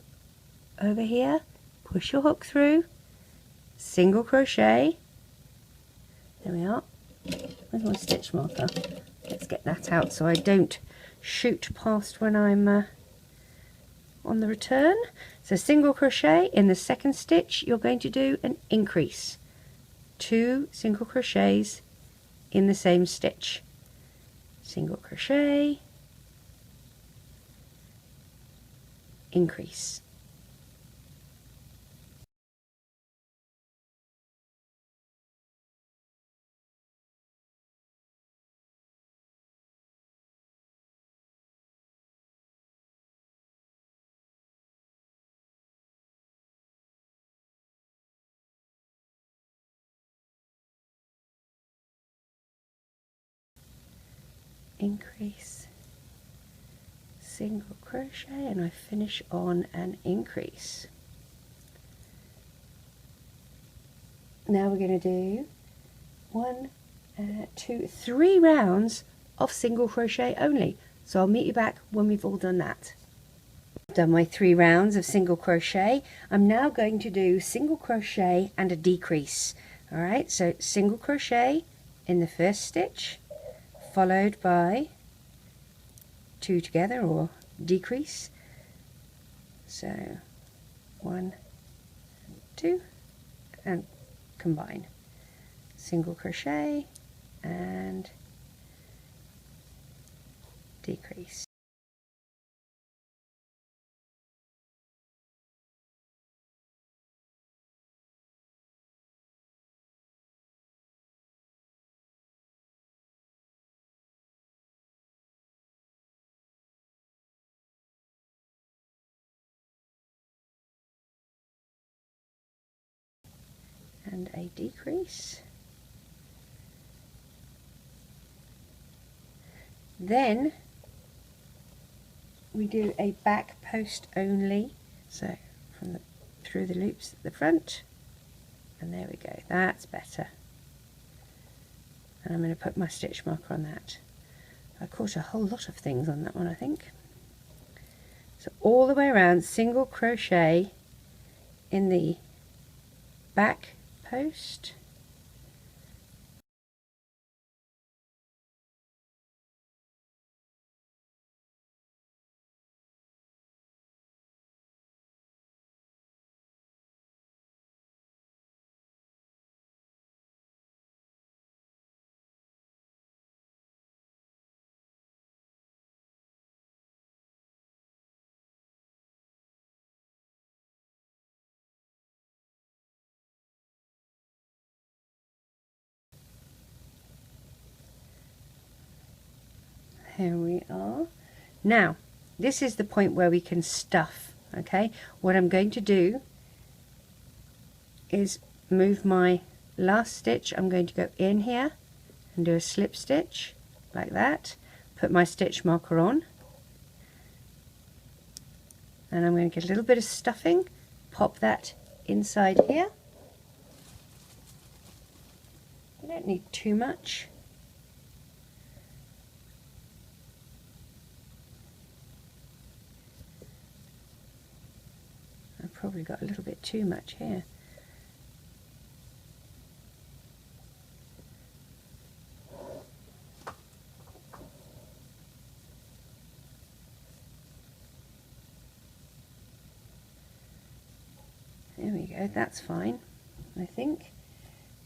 over here, push your hook through, single crochet. There we are. Where's my stitch marker? Let's get that out so I don't shoot past when I'm on the return. So single crochet in the second stitch, you're going to do an increase. 2 single crochets in the same stitch. Single crochet, increase. Increase, single crochet, and I finish on an increase. Now we're going to do 1, 2, 3 rounds of single crochet only. So I'll meet you back when we've all done that. I've done my 3 rounds of single crochet. I'm now going to do single crochet and a decrease. Alright, so single crochet in the first stitch, followed by 2 together or decrease. So 1, 2 and combine. Single crochet and decrease. And a decrease. Then we do a back post only, so from the through the loops at the front, and there we go, that's better. And I'm going to put my stitch marker on that. I caught a whole lot of things on that one, I think. So all the way around, single crochet in the back post. Here we are. Now, this is the point where we can stuff, okay? What I'm going to do is move my last stitch. I'm going to go in here and do a slip stitch like that, put my stitch marker on, and I'm going to get a little bit of stuffing, pop that inside here. I don't need too much. I've probably got a little bit too much here. There we go, that's fine, I think.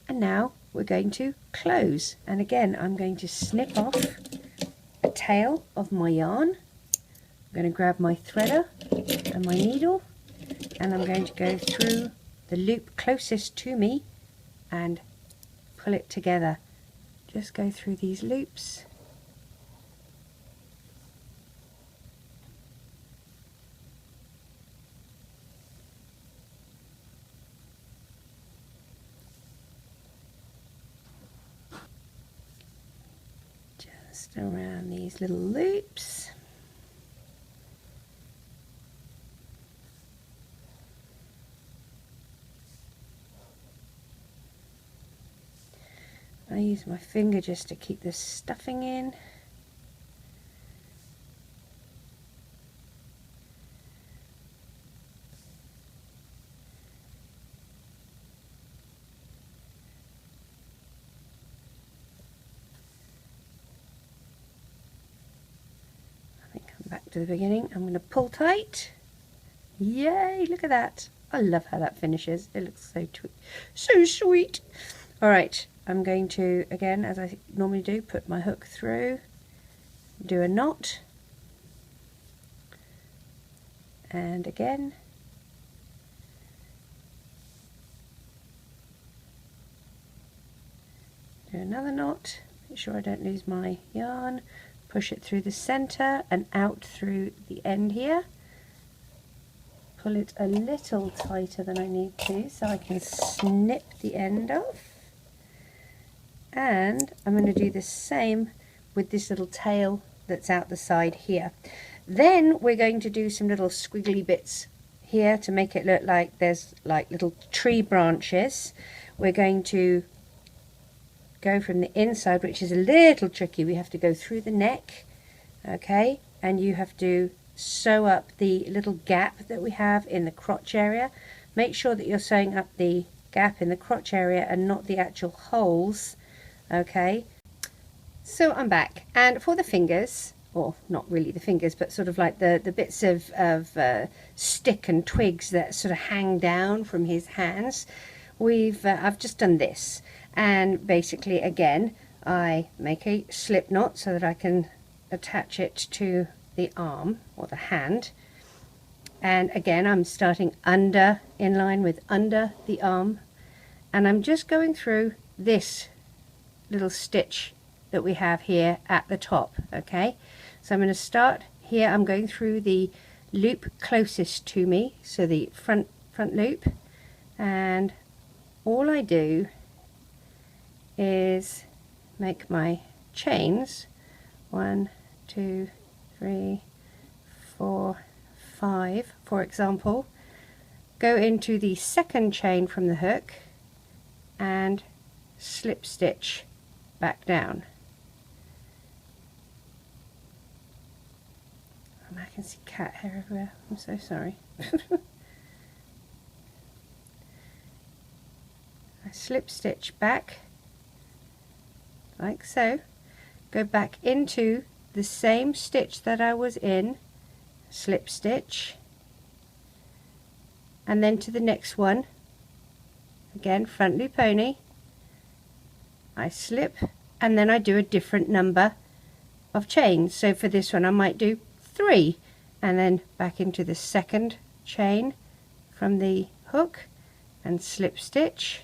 And now we're going to close. And again, I'm going to snip off a tail of my yarn. I'm going to grab my threader and my needle, and I'm going to go through the loop closest to me and pull it together. Just go through these loops. Just around these little loops. I use my finger just to keep the stuffing in. I think I'm back to the beginning. I'm going to pull tight. Yay, look at that. I love how that finishes. It looks so sweet. All right. I'm going to, again, as I normally do, put my hook through, do a knot, and again, do another knot, make sure I don't lose my yarn, push it through the center and out through the end here, pull it a little tighter than I need to so I can snip the end off. And I'm going to do the same with this little tail that's out the side here. Then we're going to do some little squiggly bits here to make it look like there's like little tree branches. We're going to go from the inside, which is a little tricky. We have to go through the neck, okay, and you have to sew up the little gap that we have in the crotch area. Make sure that you're sewing up the gap in the crotch area and not the actual holes. Okay, so I'm back, and for the fingers, or not really the fingers, but sort of like the bits of stick and twigs that sort of hang down from his hands, I've just done this, and basically again I make a slip knot so that I can attach it to the arm or the hand, and again I'm starting under, in line with under the arm, and I'm just going through this little stitch that we have here at the top. Okay, so I'm going to start here. I'm going through the loop closest to me, so the front loop, and all I do is make my chains 1, 2, 3, 4, 5, for example, go into the second chain from the hook and slip stitch back down. I can see cat hair everywhere. I'm so sorry. I slip stitch back like so, go back into the same stitch that I was in, slip stitch, and then to the next one, again front loop only, I slip, and then I do a different number of chains. So for this one I might do 3, and then back into the second chain from the hook and slip stitch,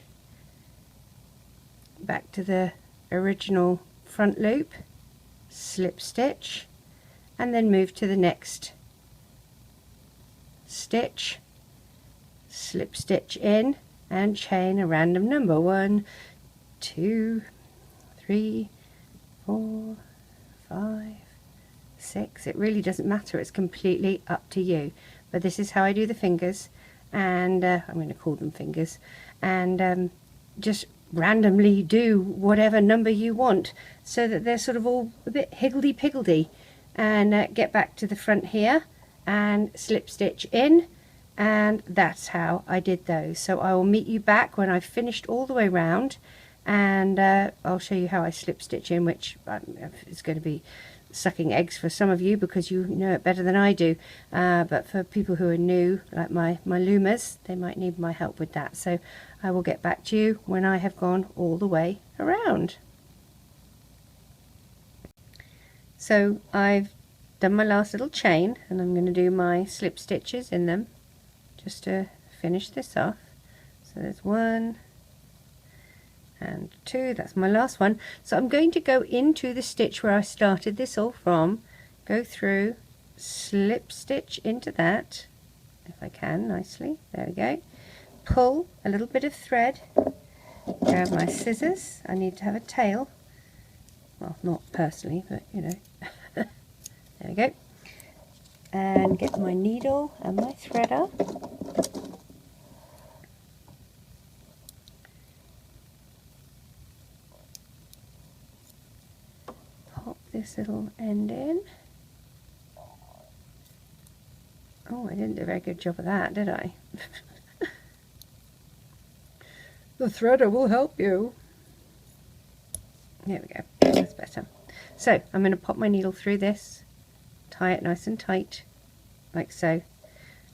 back to the original front loop, slip stitch, and then move to the next stitch, slip stitch in and chain a random number, 1, 2, 3, 4, 5, 6. It really doesn't matter, it's completely up to you, but this is how I do the fingers, and I'm going to call them fingers, and just randomly do whatever number you want so that they're sort of all a bit higgledy-piggledy, and get back to the front here and slip stitch in, and that's how I did those. So I will meet you back when I've finished all the way round, and I'll show you how I slip stitch in, which is going to be sucking eggs for some of you because you know it better than I do, but for people who are new like my loomers, they might need my help with that. So I will get back to you when I have gone all the way around. So I've done my last little chain, and I'm going to do my slip stitches in them just to finish this off. So there's 1 and 2, that's my last one. So I'm going to go into the stitch where I started this all from, go through, slip stitch into that, if I can nicely, there we go, pull a little bit of thread, grab my scissors, I need to have a tail, well not personally but you know, there we go, and get my needle and my threader. This little end in. Oh, I didn't do a very good job of that, did I? The threader will help you. There we go, that's better. So I'm going to pop my needle through this, tie it nice and tight, like so,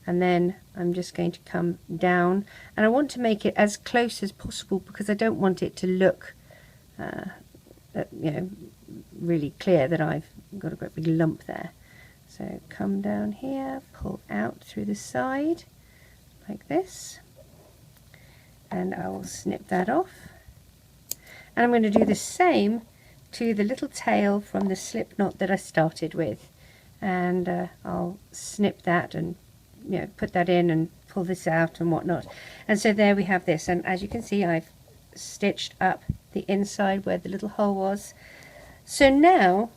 and then I'm just going to come down, and I want to make it as close as possible because I don't want it to look you know, really clear that I've got a great big lump there. So come down here, pull out through the side like this, and I will snip that off, and I'm going to do the same to the little tail from the slip knot that I started with, and I'll snip that and you know, put that in and pull this out and whatnot. And so there we have this, and as you can see I've stitched up the inside where the little hole was. So now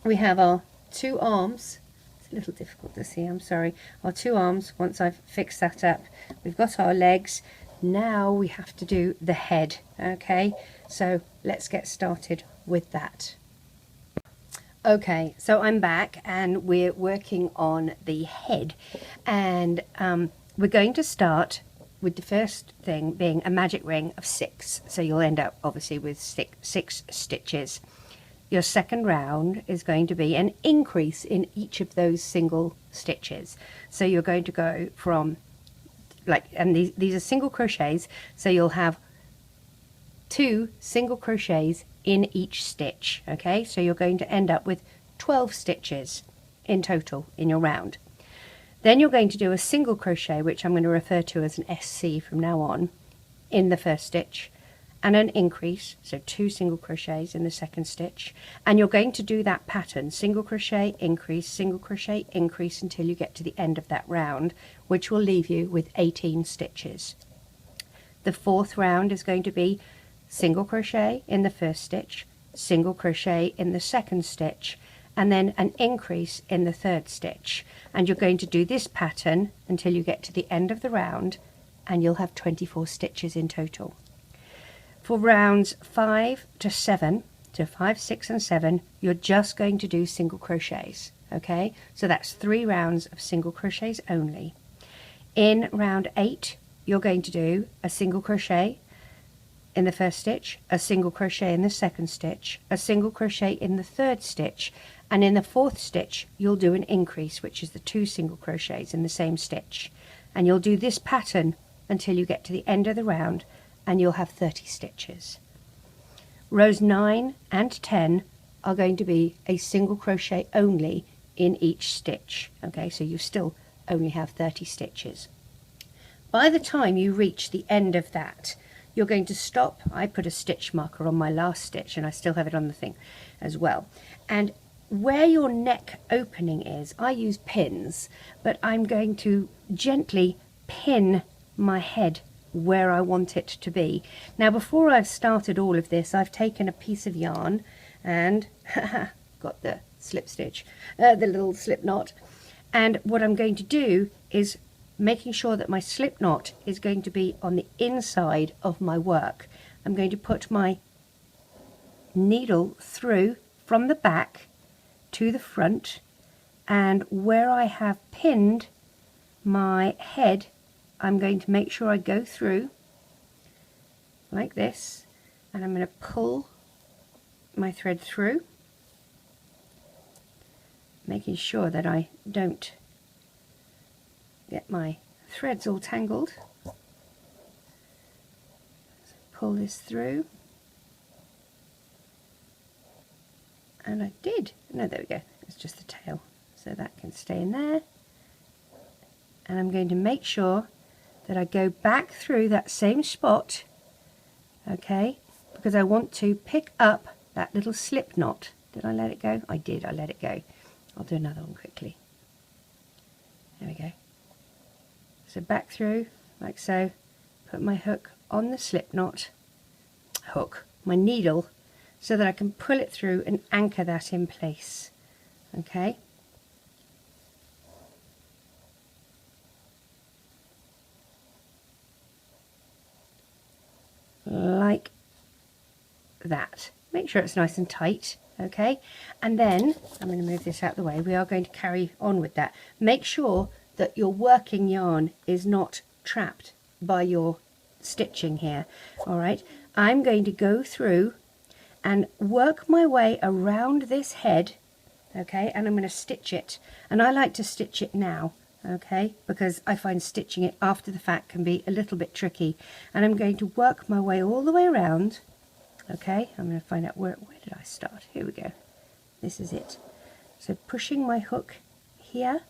we have our 2 arms. It's a little difficult to see, I'm sorry. Our 2 arms, once I've fixed that up, we've got our legs. Now we have to do the head. Okay, so let's get started with that. Okay, so I'm back and we're working on the head, and we're going to start with the first thing being a magic ring of 6. So you'll end up obviously with 6 stitches. Your second round is going to be an increase in each of those single stitches. So you're going to go from like, and these are single crochets, so you'll have 2 single crochets in each stitch. Okay, so you're going to end up with 12 stitches in total in your round. Then you're going to do a single crochet, which I'm going to refer to as an SC from now on, in the first stitch, and an increase, so 2 single crochets in the second stitch, and you're going to do that pattern, single crochet, increase, until you get to the end of that round, which will leave you with 18 stitches. The 4th round is going to be single crochet in the first stitch, single crochet in the second stitch, and then an increase in the 3rd stitch, and you're going to do this pattern until you get to the end of the round, and you'll have 24 stitches in total. For rounds 5 to 7, so 5, 6 and 7, you're just going to do single crochets. Okay, so that's 3 rounds of single crochets only. In round 8 you're going to do a single crochet in the first stitch, a single crochet in the second stitch, a single crochet in the third stitch, and in the fourth stitch you'll do an increase, which is the 2 single crochets in the same stitch, and you'll do this pattern until you get to the end of the round, and you'll have 30 stitches. Rows 9 and 10 are going to be a single crochet only in each stitch. Okay, so you still only have 30 stitches. By the time you reach the end of that, you're going to stop. I put a stitch marker on my last stitch, and I still have it on the thing as well. And where your neck opening is, I use pins, but I'm going to gently pin my head where I want it to be. Now, before I've started all of this, I've taken a piece of yarn and got the slip stitch, the little slip knot. And what I'm going to do is making sure that my slip knot is going to be on the inside of my work. I'm going to put my needle through from the back to the front, and where I have pinned my head, I'm going to make sure I go through like this, and I'm going to pull my thread through, making sure that I don't get my threads all tangled. So pull this through, and I did. No, there we go. It's just the tail, so that can stay in there. And I'm going to make sure that I go back through that same spot, okay, because I want to pick up that little slip knot. Did I let it go? I did. I let it go. I'll do another one quickly. There we go. So back through like so, put my hook on the slip knot, my needle, so that I can pull it through and anchor that in place. Okay. Like that. Make sure it's nice and tight. Okay, and then I'm going to move this out of the way. We are going to carry on with that. Make sure that your working yarn is not trapped by your stitching here. All right, I'm going to go through and work my way around this head, okay, and I'm going to stitch it, and I like to stitch it now, okay, because I find stitching it after the fact can be a little bit tricky. And I'm going to work my way all the way around. Okay, I'm going to find out where did I start? Here we go. This is it. So pushing my hook here,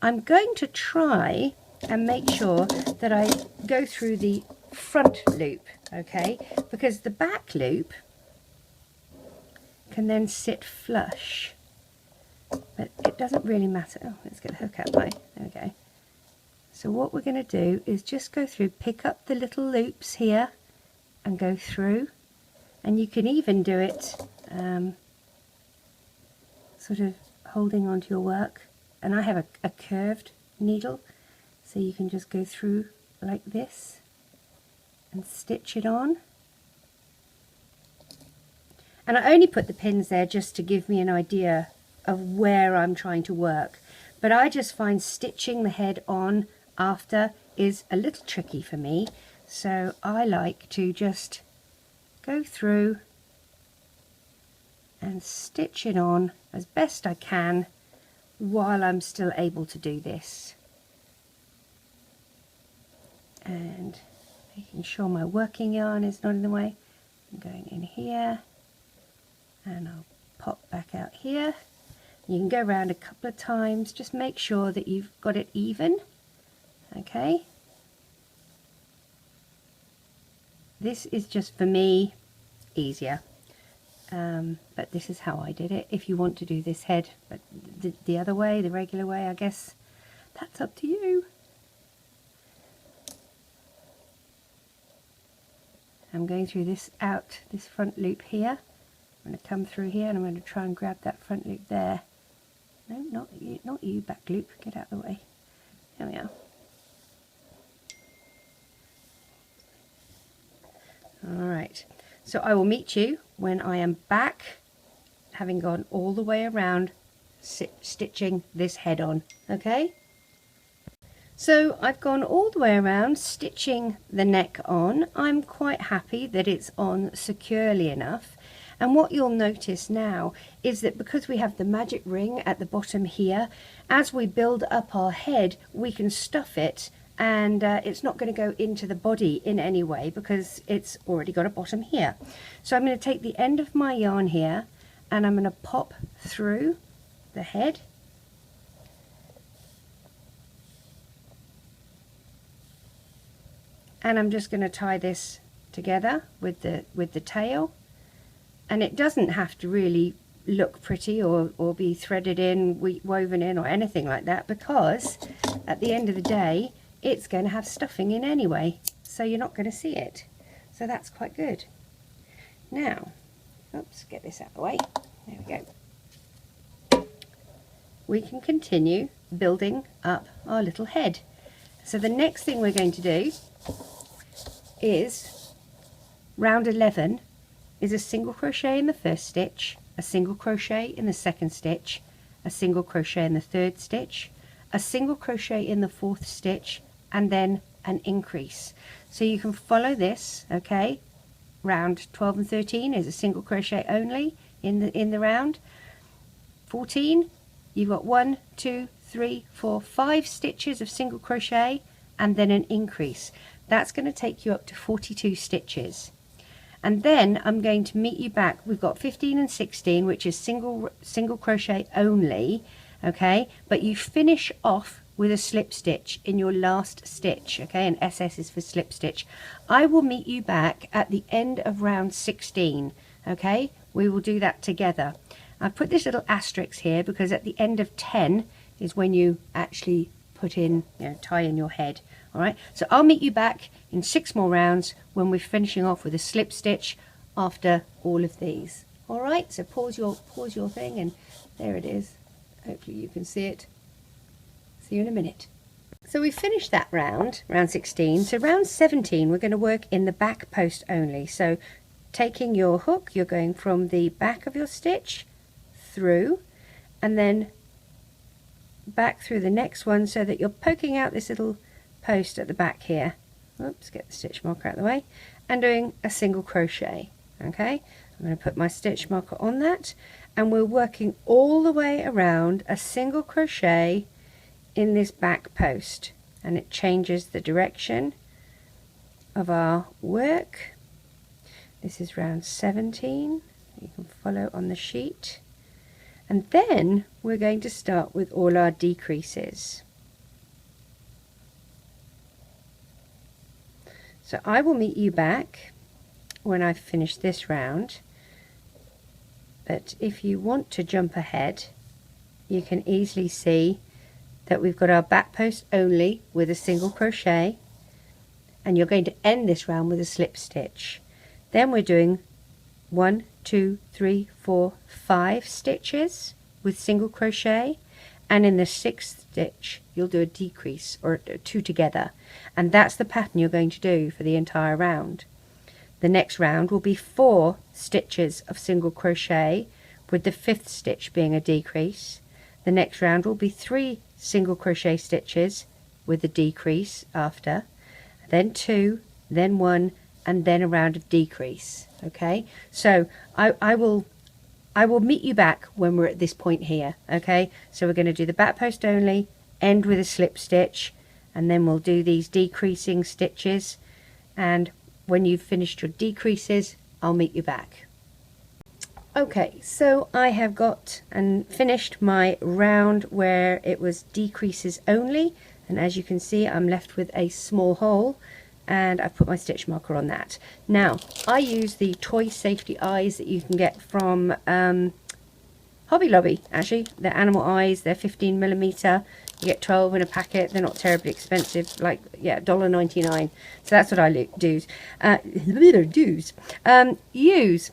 I'm going to try and make sure that I go through the front loop, okay, because the back loop can then sit flush, but it doesn't really matter. Oh, let's get the hook out of the way. There we go. So what we're going to do is just go through, pick up the little loops here and go through. And you can even do it sort of holding onto your work. And I have a curved needle, so you can just go through like this and stitch it on. And I only put the pins there just to give me an idea of where I'm trying to work. But I just find stitching the head on after is a little tricky for me. So I like to just go through and stitch it on as best I can while I'm still able to do this, and making sure my working yarn is not in the way. I'm going in here and I'll pop back out here. You can go around a couple of times, just make sure that you've got it even. Okay, this is just for me easier, but this is how I did it. If you want to do this head but the other way, the regular way, I guess that's up to you. I'm going through this front loop here. I'm going to come through here and I'm going to try and grab that front loop there. No, not you back loop, get out of the way. There we are. Alright, so I will meet you when I am back, having gone all the way around stitching this head on. Okay, so I've gone all the way around stitching the neck on. I'm quite happy that it's on securely enough. And what you'll notice now is that because we have the magic ring at the bottom here, as we build up our head, we can stuff it, and it's not going to go into the body in any way because it's already got a bottom here. So I'm going to take the end of my yarn here and I'm going to pop through the head. And I'm just going to tie this together with the tail. And it doesn't have to really look pretty or be threaded in, woven in or anything like that, because at the end of the day it's going to have stuffing in anyway, so you're not going to see it. So that's quite good. Now, oops, get this out of the way. There we go. We can continue building up our little head. So the next thing we're going to do is round 11 is a single crochet in the first stitch, a single crochet in the second stitch, a single crochet in the third stitch, a single crochet in the fourth stitch, and then an increase. So you can follow this, okay? Round 12 and 13 is a single crochet only in the round. 14, you've got 1, 2, 3, 4, 5 stitches of single crochet and then an increase. That's going to take you up to 42 stitches. And then I'm going to meet you back. We've got 15 and 16, which is single crochet only, okay? But you finish off with a slip stitch in your last stitch, okay? And SS is for slip stitch. I will meet you back at the end of round 16, okay? We will do that together. I've put this little asterisk here because at the end of 10 is when you actually put in, tie in your head. All right, so I'll meet you back in 6 more rounds when we're finishing off with a slip stitch after all of these. All right, so pause your thing, and there it is. Hopefully you can see it. See you in a minute. So we finished that round 16. So round 17, we're going to work in the back post only. So taking your hook, you're going from the back of your stitch through, and then back through the next one, so that you're poking out this little post at the back here. Oops, get the stitch marker out of the way, and doing a single crochet. Okay, I'm going to put my stitch marker on that, and we're working all the way around a single crochet in this back post, and it changes the direction of our work. This is round 17, you can follow on the sheet, and then we're going to start with all our decreases. So I will meet you back when I've finished this round, but if you want to jump ahead, you can easily see that we've got our back post only with a single crochet, and you're going to end this round with a slip stitch. Then we're doing 1, 2, 3, 4, 5 stitches with single crochet, and in the 6th stitch you'll do a decrease, or 2 together, and that's the pattern you're going to do for the entire round. The next round will be 4 stitches of single crochet with the 5th stitch being a decrease. The next round will be 3 single crochet stitches with a decrease after, then 2, then 1, and then a round of decrease. Okay, so I will meet you back when we're at this point here. Okay, so we're going to do the back post only, end with a slip stitch, and then we'll do these decreasing stitches, and when you've finished your decreases I'll meet you back. Okay, so I have got and finished my round where it was decreases only, and as you can see I'm left with a small hole, and I've put my stitch marker on that. Now I use the toy safety eyes that you can get from Hobby Lobby. Actually, they're animal eyes, they're 15mm, you get 12 in a packet, they're not terribly expensive, like, yeah, $1.99. So that's what I use.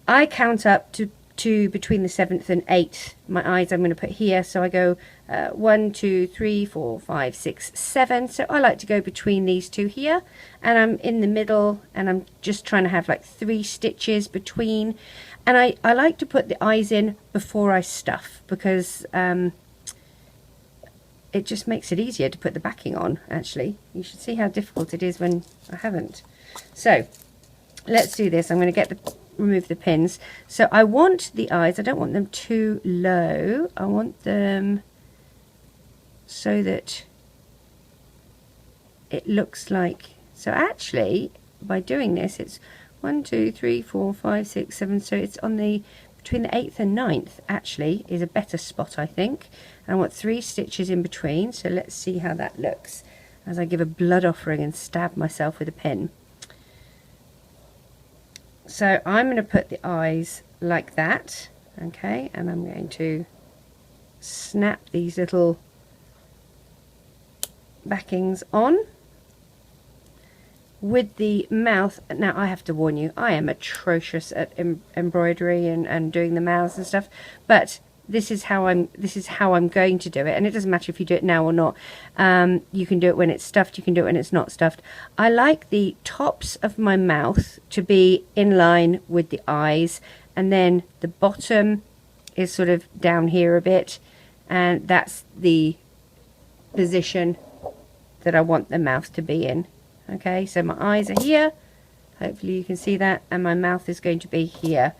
I count up to between the 7th and 8th. My eyes I'm going to put here, so I go 1, 2, 3, 4, 5, 6, 7. So I like to go between these two here, and I'm in the middle, and I'm just trying to have like 3 stitches between. And I like to put the eyes in before I stuff, because it just makes it easier to put the backing on, actually. You should see how difficult it is when I haven't. So let's do this. I'm going to remove the pins. So I want the eyes, I don't want them too low. I want them so that it looks like, so actually by doing this it's 1, 2, 3, 4, 5, 6, 7, so it's on the between the 8th and 9th actually is a better spot, I think. And I want 3 stitches in between, so let's see how that looks as I give a blood offering and stab myself with a pin. So I'm going to put the eyes like that, okay, and I'm going to snap these little backings on with the mouth. Now I have to warn you, I am atrocious at embroidery and doing the mouths and stuff, but this is how I'm going to do it, and it doesn't matter if you do it now or not. You can do it when it's stuffed, you can do it when it's not stuffed. I like the tops of my mouth to be in line with the eyes, and then the bottom is sort of down here a bit, and that's the position that I want the mouth to be in. Okay, so my eyes are here, hopefully you can see that, and my mouth is going to be here.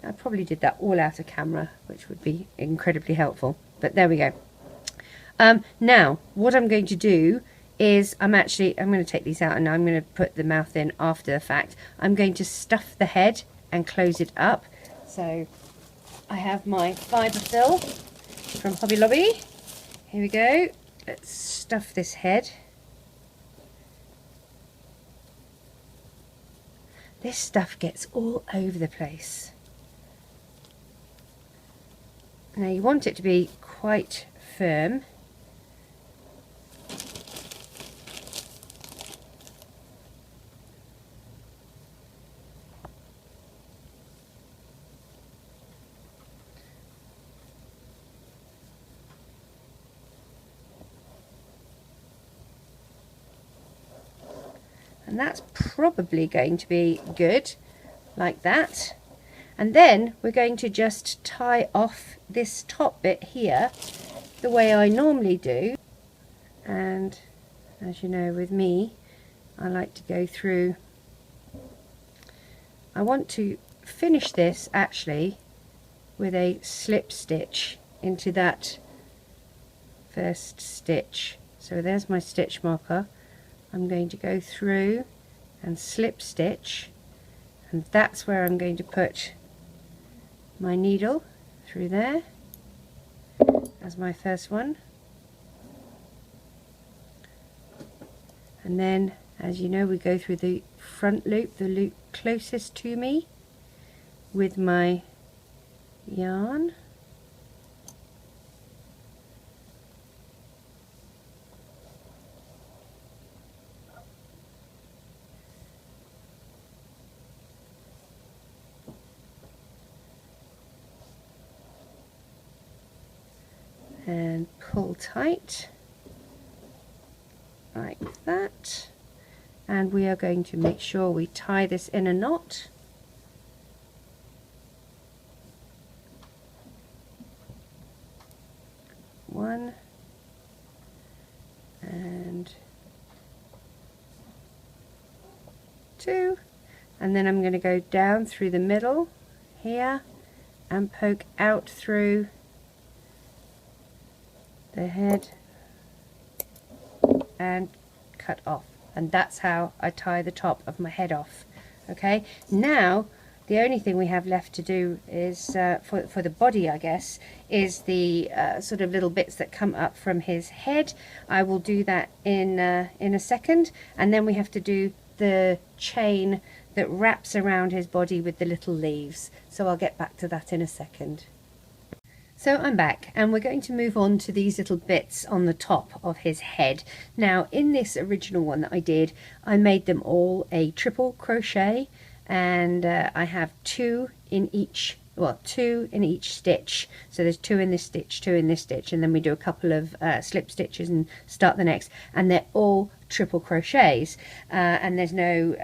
I probably did that all out of camera, which would be incredibly helpful, but there we go. Now what I'm going to do is I'm going to take these out, and I'm going to put the mouth in after the fact. I'm going to stuff the head and close it up. So I have my fibre fill from Hobby Lobby. Here we go. Let's stuff this head. This stuff gets all over the place. Now you want it to be quite firm. And that's probably going to be good, like that. And then we're going to just tie off this top bit here the way I normally do. And as you know, with me, I like to go through. I want to finish this actually with a slip stitch into that first stitch. So there's my stitch marker. I'm going to go through and slip stitch, and that's where I'm going to put my needle through there as my first one. And then, as you know, we go through the front loop, the loop closest to me, with my yarn. And pull tight like that, and we are going to make sure we tie this in a knot. One and two, and then I'm going to go down through the middle here and poke out through the head and cut off, and that's how I tie the top of my head off. Okay, now the only thing we have left to do is for the body, I guess, is the sort of little bits that come up from his head. I will do that in a second, and then we have to do the chain that wraps around his body with the little leaves, so I'll get back to that in a second. So I'm back, and we're going to move on to these little bits on the top of his head. Now in this original one that I did, I made them all a triple crochet, and I have two in each stitch. So there's 2 in this stitch, 2 in this stitch, and then we do a couple of slip stitches and start the next, and they're all triple crochets, and there's no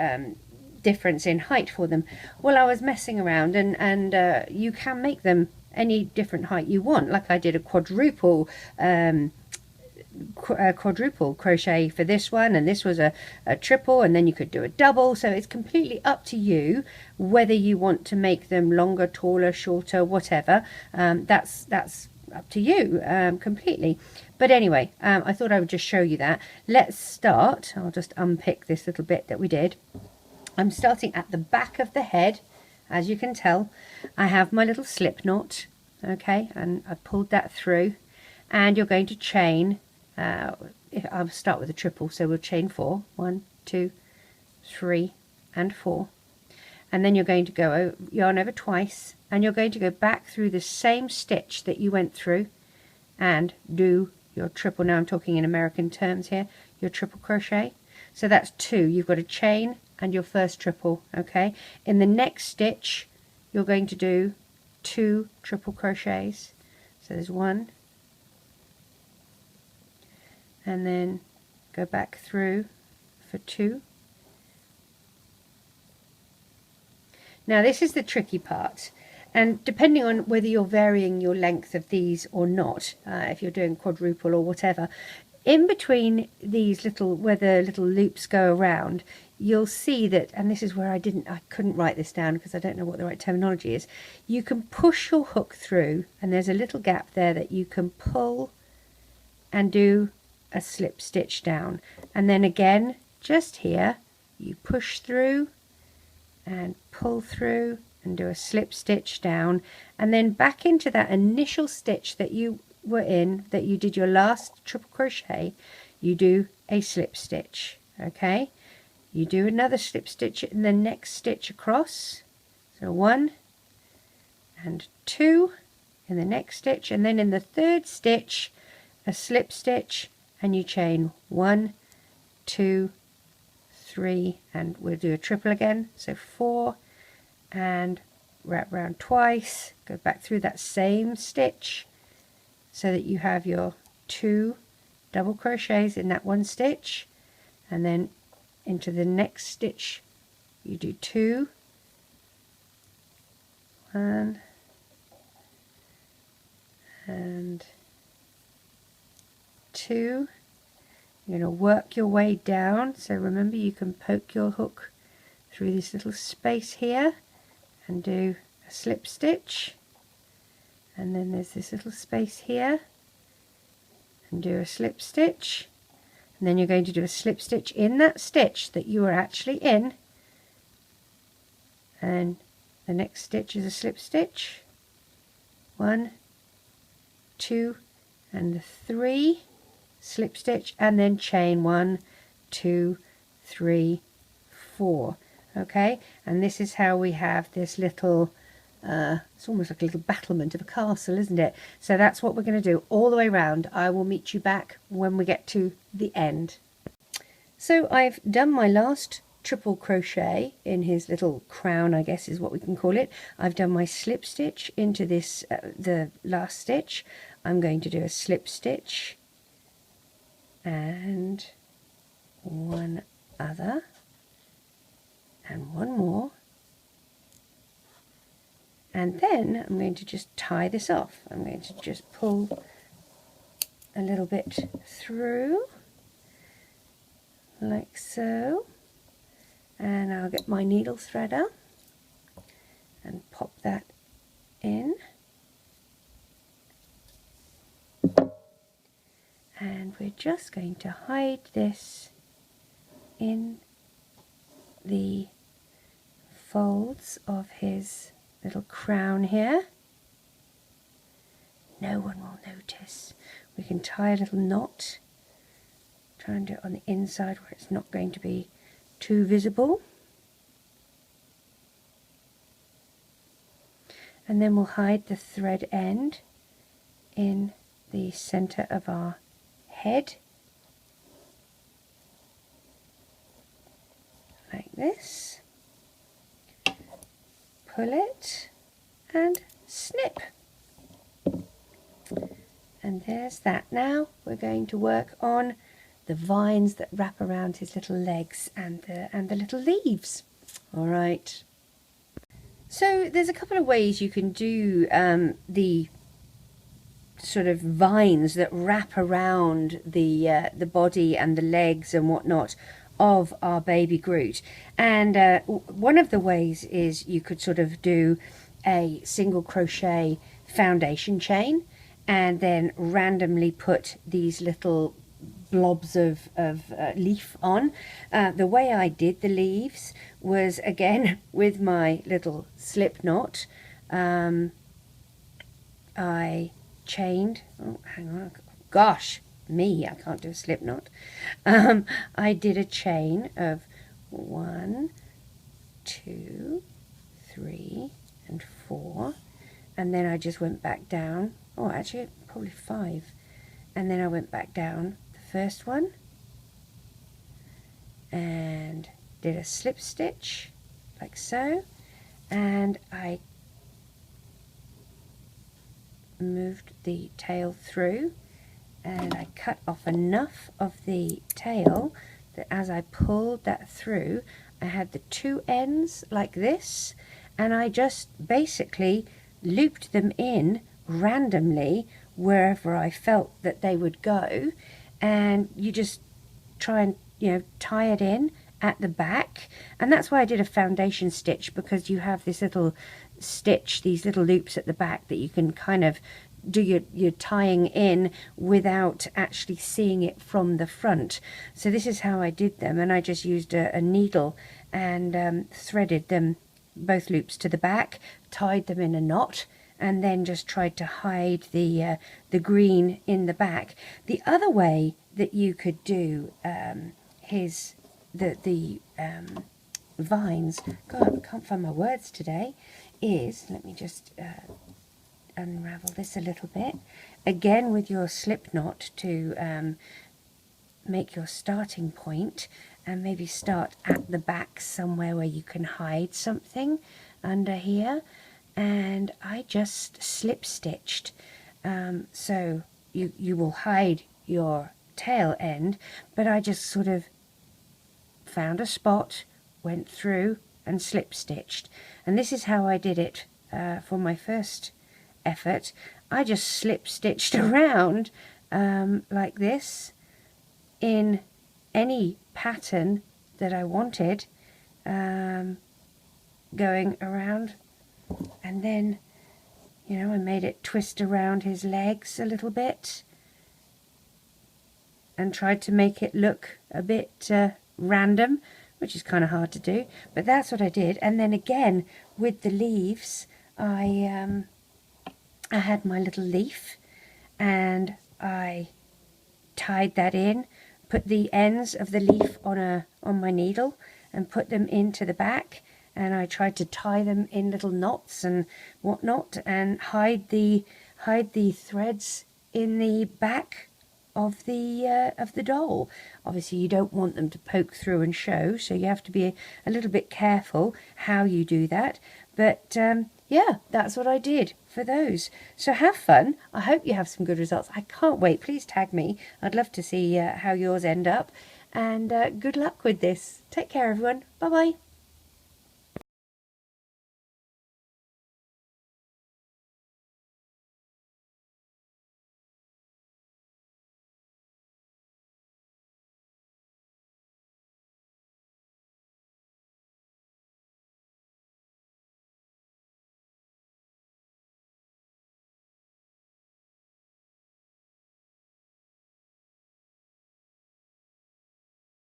difference in height for them. Well, I was messing around, and you can make them any different height you want. Like I did a quadruple crochet for this one, and this was a triple, and then you could do a double. So it's completely up to you whether you want to make them longer, taller, shorter, whatever. That's up to you completely. But anyway, I thought I would just show you that. Let's start. I'll just unpick this little bit that we did. I'm starting at the back of the head. As you can tell, I have my little slip knot, okay, and I've pulled that through, and you're going to chain. I'll start with a triple, so we'll chain 4. 1, 2, 3, and 4. And then you're going to go yarn over twice, and you're going to go back through the same stitch that you went through and do your triple. Now I'm talking in American terms here, your triple crochet. So that's 2. You've got a chain and your first triple, okay? In the next stitch, you're going to do 2 triple crochets. So there's 1, and then go back through for 2. Now this is the tricky part, and depending on whether you're varying your length of these or not, if you're doing quadruple or whatever, in between these little, where the little loops go around, you'll see that, and this is where I couldn't write this down because I don't know what the right terminology is, you can push your hook through, and there's a little gap there that you can pull and do a slip stitch down, and then again just here you push through and pull through and do a slip stitch down, and then back into that initial stitch that you were in, that you did your last triple crochet, you do a slip stitch, okay? You do another slip stitch in the next stitch across, so 1 and 2 in the next stitch, and then in the third stitch a slip stitch, and you chain 1, 2, 3, and we'll do a triple again, so 4, and wrap round twice, go back through that same stitch so that you have your 2 double crochets in that one stitch, and then into the next stitch you do 2, 1, and 2. You're going to work your way down, so remember you can poke your hook through this little space here and do a slip stitch, and then there's this little space here and do a slip stitch, and then you're going to do a slip stitch in that stitch that you are actually in, and the next stitch is a slip stitch, 1, 2, and 3, slip stitch, and then chain 1, 2, 3, 4. Okay, and this is how we have this little it's almost like a little battlement of a castle, isn't it? So that's what we're going to do all the way around. I will meet you back when we get to the end. So I've done my last triple crochet in his little crown, I guess is what we can call it. I've done my slip stitch into this the last stitch. I'm going to do a slip stitch and one other and one more, and then I'm going to just tie this off. I'm going to just pull a little bit through like so, and I'll get my needle threader and pop that in, and we're just going to hide this in the folds of his little crown here. No one will notice. We can tie a little knot, try and do it on the inside where it's not going to be too visible, and then we'll hide the thread end in the center of our head like this, pull it and snip, and there's that. Now we're going to work on the vines that wrap around his little legs and the little leaves. All right. So there's a couple of ways you can do the sort of vines that wrap around the body and the legs and whatnot of our baby Groot. And one of the ways is you could sort of do a single crochet foundation chain and then randomly put these little blobs of leaf on. The way I did the leaves was, again, with my little slip knot. I chained, oh hang on, gosh me, I can't do a slip knot. I did a chain of 1, 2, 3 and 4, and then I just went back down, oh actually probably 5, and then I went back down the first one and did a slip stitch like so, and I moved the tail through and I cut off enough of the tail that as I pulled that through I had the two ends like this, and I just basically looped them in randomly wherever I felt that they would go, and you just try and, you know, tie it in at the back. And that's why I did a foundation stitch, because you have this little stitch, these little loops at the back that you can kind of do your tying in without actually seeing it from the front. So this is how I did them, and I just used a needle and threaded them, both loops, to the back, tied them in a knot, and then just tried to hide the green in the back. The other way that you could do the vines, God, I can't find my words today, is, let me just unravel this a little bit, again with your slip knot to make your starting point, and maybe start at the back somewhere where you can hide something under here. And I just slip stitched, so you will hide your tail end, but I just sort of found a spot, went through and slip stitched. And this is how I did it for my first effort. I just slip stitched around like this in any pattern that I wanted, going around, and then, you know, I made it twist around his legs a little bit and tried to make it look a bit random, which is kind of hard to do, but that's what I did. And then again with the leaves, I had my little leaf and I tied that in, put the ends of the leaf on my needle and put them into the back, and I tried to tie them in little knots and whatnot and hide the threads in the back of the doll. Obviously you don't want them to poke through and show, so you have to be a little bit careful how you do that. But yeah, that's what I did for those. So have fun. I hope you have some good results. I can't wait. Please tag me. I'd love to see how yours end up. And good luck with this. Take care, everyone. Bye bye.